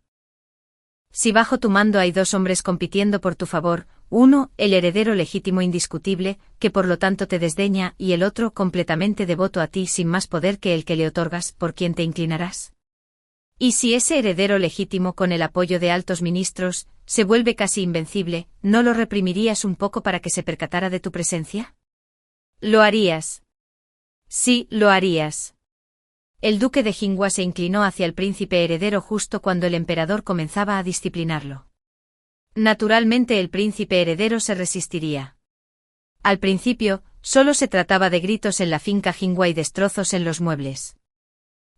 Si bajo tu mando hay dos hombres compitiendo por tu favor, uno, el heredero legítimo indiscutible, que por lo tanto te desdeña, y el otro completamente devoto a ti sin más poder que el que le otorgas, ¿por quién te inclinarás? Y si ese heredero legítimo con el apoyo de altos ministros, se vuelve casi invencible, ¿no lo reprimirías un poco para que se percatara de tu presencia? ¿Lo harías? Sí, lo harías. El duque de Jinghua se inclinó hacia el príncipe heredero justo cuando el emperador comenzaba a disciplinarlo. Naturalmente el príncipe heredero se resistiría. Al principio, solo se trataba de gritos en la finca Jinghua y destrozos en los muebles.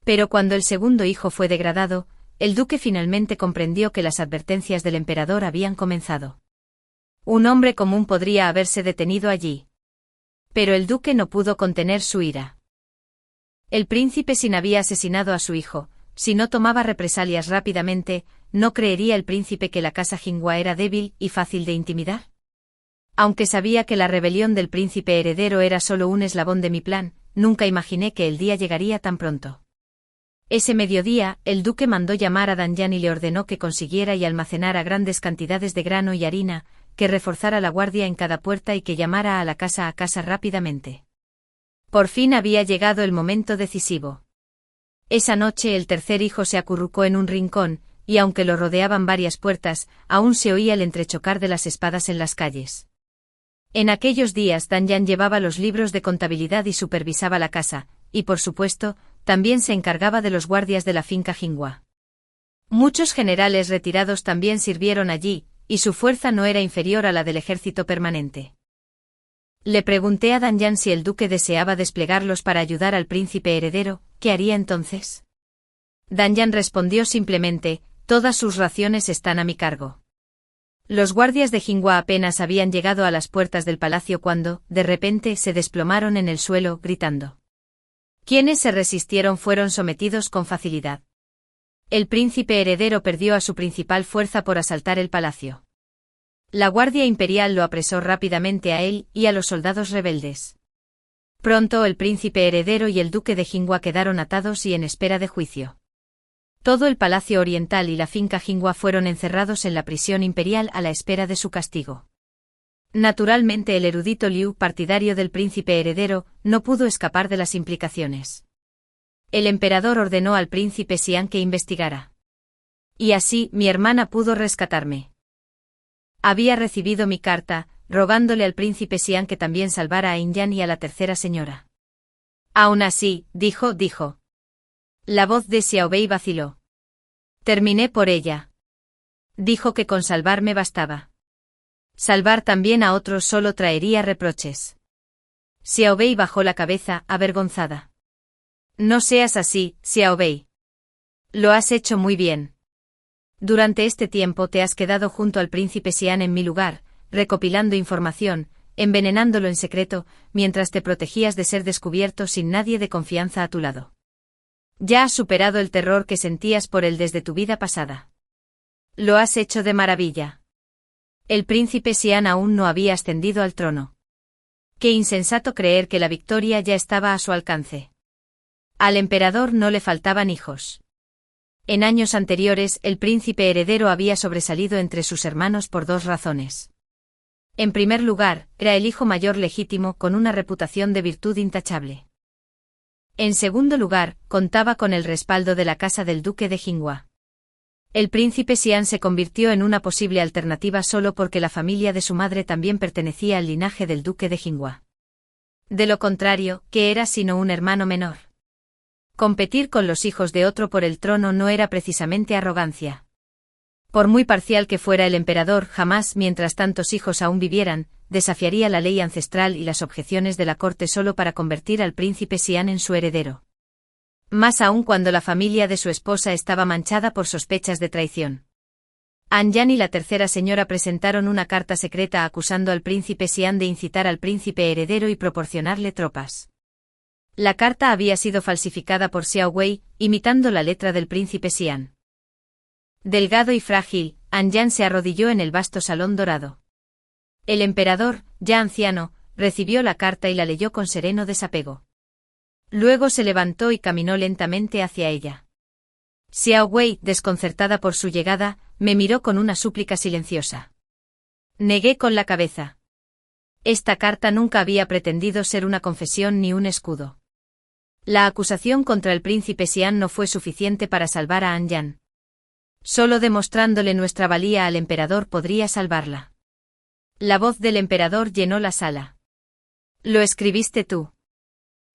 Pero cuando el segundo hijo fue degradado, el duque finalmente comprendió que las advertencias del emperador habían comenzado. Un hombre común podría haberse detenido allí. Pero el duque no pudo contener su ira. El príncipe Sin había asesinado a su hijo, si no tomaba represalias rápidamente, ¿no creería el príncipe que la casa Jinghua era débil y fácil de intimidar? Aunque sabía que la rebelión del príncipe heredero era solo un eslabón de mi plan, nunca imaginé que el día llegaría tan pronto. Ese mediodía, el duque mandó llamar a Dan Yan y le ordenó que consiguiera y almacenara grandes cantidades de grano y harina, que reforzara la guardia en cada puerta y que llamara a casa rápidamente. Por fin había llegado el momento decisivo. Esa noche el tercer hijo se acurrucó en un rincón, y aunque lo rodeaban varias puertas, aún se oía el entrechocar de las espadas en las calles. En aquellos días Dan Yan llevaba los libros de contabilidad y supervisaba la casa, y por supuesto, también se encargaba de los guardias de la finca Jinhua. Muchos generales retirados también sirvieron allí, y su fuerza no era inferior a la del ejército permanente. Le pregunté a Danyan si el duque deseaba desplegarlos para ayudar al príncipe heredero, ¿qué haría entonces? Danyan respondió simplemente, todas sus raciones están a mi cargo. Los guardias de Jinhua apenas habían llegado a las puertas del palacio cuando, de repente, se desplomaron en el suelo, gritando. Quienes se resistieron fueron sometidos con facilidad. El príncipe heredero perdió a su principal fuerza por asaltar el palacio. La guardia imperial lo apresó rápidamente a él y a los soldados rebeldes. Pronto el príncipe heredero y el duque de Jinhua quedaron atados y en espera de juicio. Todo el palacio oriental y la finca Jinhua fueron encerrados en la prisión imperial a la espera de su castigo. Naturalmente el erudito Liu, partidario del príncipe heredero, no pudo escapar de las implicaciones. El emperador ordenó al príncipe Xian que investigara. Y así mi hermana pudo rescatarme. Había recibido mi carta, rogándole al príncipe Xian que también salvara a Inyan y a la tercera señora. Aún así, dijo. La voz de Xiaobei vaciló. Terminé por ella. Dijo que con salvarme bastaba. Salvar también a otros solo traería reproches. Xiaobei bajó la cabeza, avergonzada. No seas así, Xiaobei. Lo has hecho muy bien. Durante este tiempo te has quedado junto al príncipe Xian en mi lugar, recopilando información, envenenándolo en secreto, mientras te protegías de ser descubierto sin nadie de confianza a tu lado. Ya has superado el terror que sentías por él desde tu vida pasada. Lo has hecho de maravilla. El príncipe Xian aún no había ascendido al trono. Qué insensato creer que la victoria ya estaba a su alcance. Al emperador no le faltaban hijos. En años anteriores, el príncipe heredero había sobresalido entre sus hermanos por dos razones. En primer lugar, era el hijo mayor legítimo con una reputación de virtud intachable. En segundo lugar, contaba con el respaldo de la casa del duque de Jinhua. El príncipe Xian se convirtió en una posible alternativa solo porque la familia de su madre también pertenecía al linaje del duque de Jinhua. De lo contrario, ¿qué era sino un hermano menor? Competir con los hijos de otro por el trono no era precisamente arrogancia. Por muy parcial que fuera el emperador, jamás, mientras tantos hijos aún vivieran, desafiaría la ley ancestral y las objeciones de la corte solo para convertir al príncipe Xian en su heredero. Más aún cuando la familia de su esposa estaba manchada por sospechas de traición. Anyan y la tercera señora presentaron una carta secreta acusando al príncipe Xian de incitar al príncipe heredero y proporcionarle tropas. La carta había sido falsificada por Xiao Wei, imitando la letra del príncipe Xian. Delgado y frágil, Anyan se arrodilló en el vasto salón dorado. El emperador, ya anciano, recibió la carta y la leyó con sereno desapego. Luego se levantó y caminó lentamente hacia ella. Xiao Wei, desconcertada por su llegada, me miró con una súplica silenciosa. Negué con la cabeza. Esta carta nunca había pretendido ser una confesión ni un escudo. La acusación contra el príncipe Xian no fue suficiente para salvar a Anyan. Solo demostrándole nuestra valía al emperador podría salvarla. La voz del emperador llenó la sala. ¿Lo escribiste tú?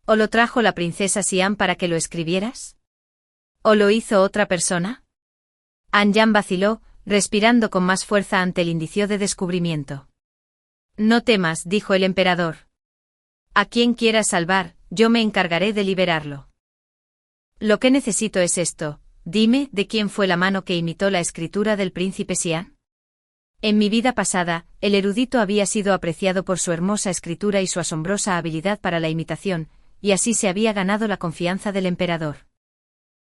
¿O lo trajo la princesa Xian para que lo escribieras? ¿O lo hizo otra persona? Anyan vaciló, respirando con más fuerza ante el indicio de descubrimiento. No temas, dijo el emperador. A quien quieras salvar, yo me encargaré de liberarlo. Lo que necesito es esto, dime, ¿de quién fue la mano que imitó la escritura del príncipe Xian? En mi vida pasada, el erudito había sido apreciado por su hermosa escritura y su asombrosa habilidad para la imitación, y así se había ganado la confianza del emperador.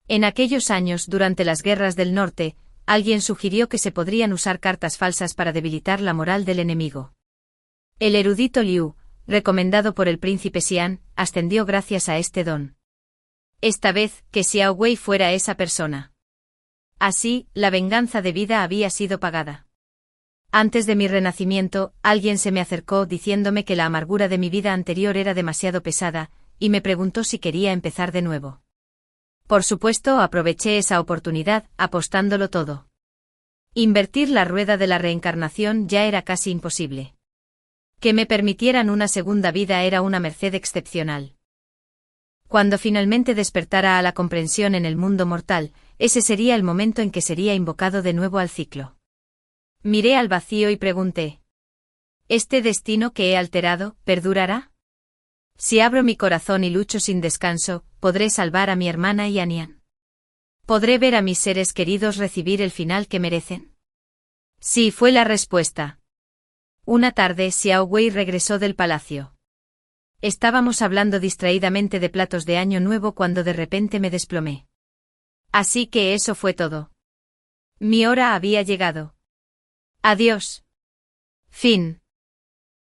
En aquellos años, durante las guerras del norte, alguien sugirió que se podrían usar cartas falsas para debilitar la moral del enemigo. El erudito Liu, recomendado por el príncipe Xian, ascendió gracias a este don. Esta vez, que Xiao Wei fuera esa persona. Así, la venganza debida había sido pagada. Antes de mi renacimiento, alguien se me acercó diciéndome que la amargura de mi vida anterior era demasiado pesada, y me preguntó si quería empezar de nuevo. Por supuesto, aproveché esa oportunidad, apostándolo todo. Invertir la rueda de la reencarnación ya era casi imposible. Que me permitieran una segunda vida era una merced excepcional. Cuando finalmente despertara a la comprensión en el mundo mortal, ese sería el momento en que sería invocado de nuevo al ciclo. Miré al vacío y pregunté: ¿este destino que he alterado, perdurará? Si abro mi corazón y lucho sin descanso, ¿podré salvar a mi hermana y a Nian? ¿Podré ver a mis seres queridos recibir el final que merecen? Sí, fue la respuesta. Una tarde Xiao Wei regresó del palacio. Estábamos hablando distraídamente de platos de Año Nuevo cuando de repente me desplomé. Así que eso fue todo. Mi hora había llegado. Adiós. Fin.